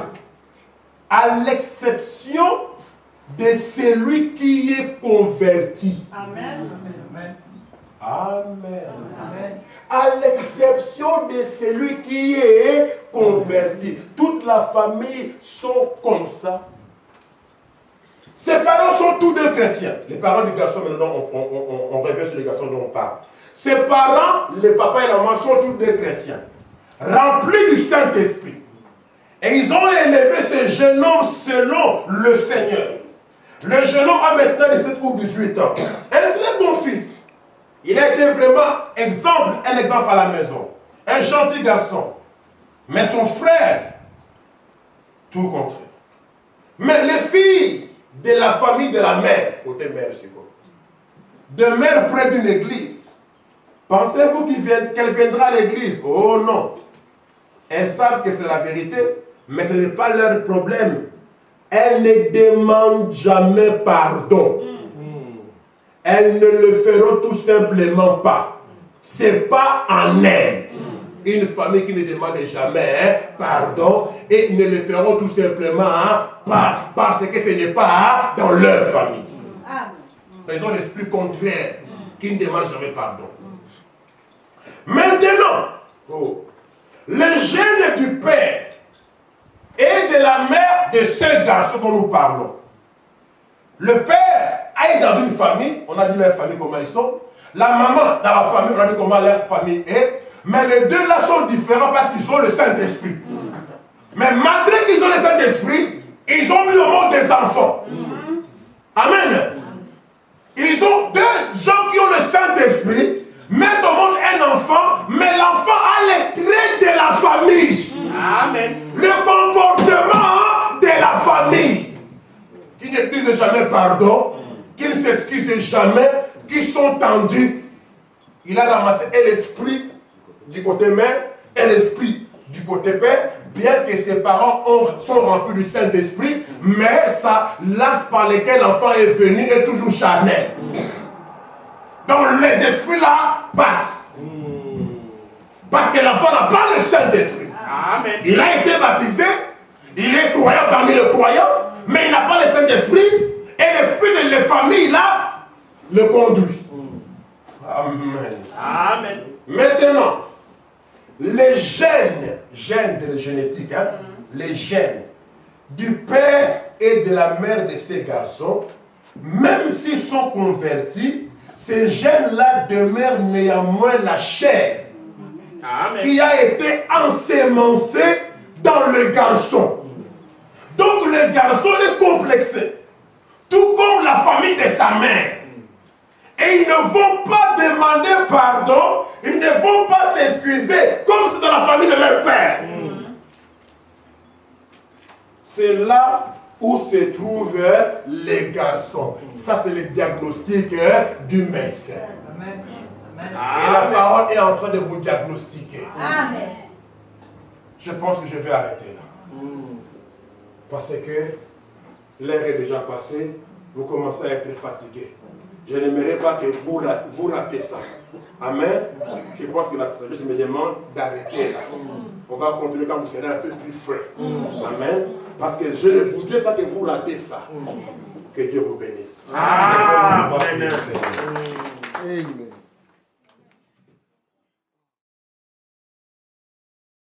À l'exception de celui qui est converti. Amen. Amen. Amen. À l'exception de celui qui est converti. Toute la famille sont comme ça. Ses parents sont tous deux chrétiens. Les parents du garçon, maintenant, on revient sur les garçons dont on parle. Ses parents, les papas et la maman, sont tous deux chrétiens. Remplis du Saint-Esprit. Et ils ont élevé ce jeune homme selon le Seigneur. Le jeune homme a maintenant 17 ou 18 ans. Un très bon fils. Il a été vraiment un exemple à la maison. Un gentil garçon. Mais son frère, tout le contraire. Mais les filles de la famille de la mère, côté mère, c'est quoi? De mère près d'une église. Pensez-vous qu'elle viendra à l'église? Oh non. Elles savent que c'est la vérité, mais ce n'est pas leur problème. Elles ne demandent jamais pardon. Elles ne le feront tout simplement pas. Ce n'est pas en elles. Une famille qui ne demande jamais pardon et ne le feront tout simplement pas parce que ce n'est pas dans leur famille. Ils ont l'esprit contraire qui ne demande jamais pardon. Maintenant, le gène du père et de la mère de ce garçon dont nous parlons. Le père est dans une famille, on a dit leur famille comment ils sont. La maman dans la famille, on a dit comment leur famille est. Mais les deux là sont différents parce qu'ils ont le Saint-Esprit. Mais malgré qu'ils ont le Saint-Esprit, ils ont mis au monde des enfants. Amen. Ils ont deux gens qui ont le Saint-Esprit, mettent au monde un enfant, mais l'enfant a les traits de la famille. Amen. Le comportement de la famille. Qui ne disent jamais pardon, qui ne s'excusent jamais, qui sont tendus. Il a ramassé l'esprit du côté mère et l'esprit du côté père, bien que ses parents sont remplis du Saint-Esprit, mais l'acte par lequel l'enfant est venu est toujours charnel. Donc les esprits là passent. Parce que l'enfant n'a pas le Saint-Esprit. Amen. Il a été baptisé, il est croyant parmi les croyants, mais il n'a pas le Saint-Esprit, et l'esprit de la famille là le conduit. Amen. Amen. Maintenant, les gènes de la génétique, les gènes du père et de la mère de ces garçons, même s'ils sont convertis, ces gènes-là demeurent néanmoins la chair. Amen. Qui a été ensémencé dans le garçon. Donc le garçon est complexé, tout comme la famille de sa mère. Et ils ne vont pas demander pardon, ils ne vont pas s'excuser comme c'est dans la famille de leur père. C'est là où se trouvent les garçons. Ça c'est le diagnostic du médecin. Amen. Et la parole est en train de vous diagnostiquer. Amen. Je pense que je vais arrêter là. Parce que l'heure est déjà passée, vous commencez à être fatigué. Je n'aimerais pas que vous ratez ça. Amen. Je pense que la sagesse me demande d'arrêter là. On va continuer quand vous serez un peu plus frais. Amen. Parce que je ne voudrais pas que vous ratez ça. Que Dieu vous bénisse. Amen. Amen.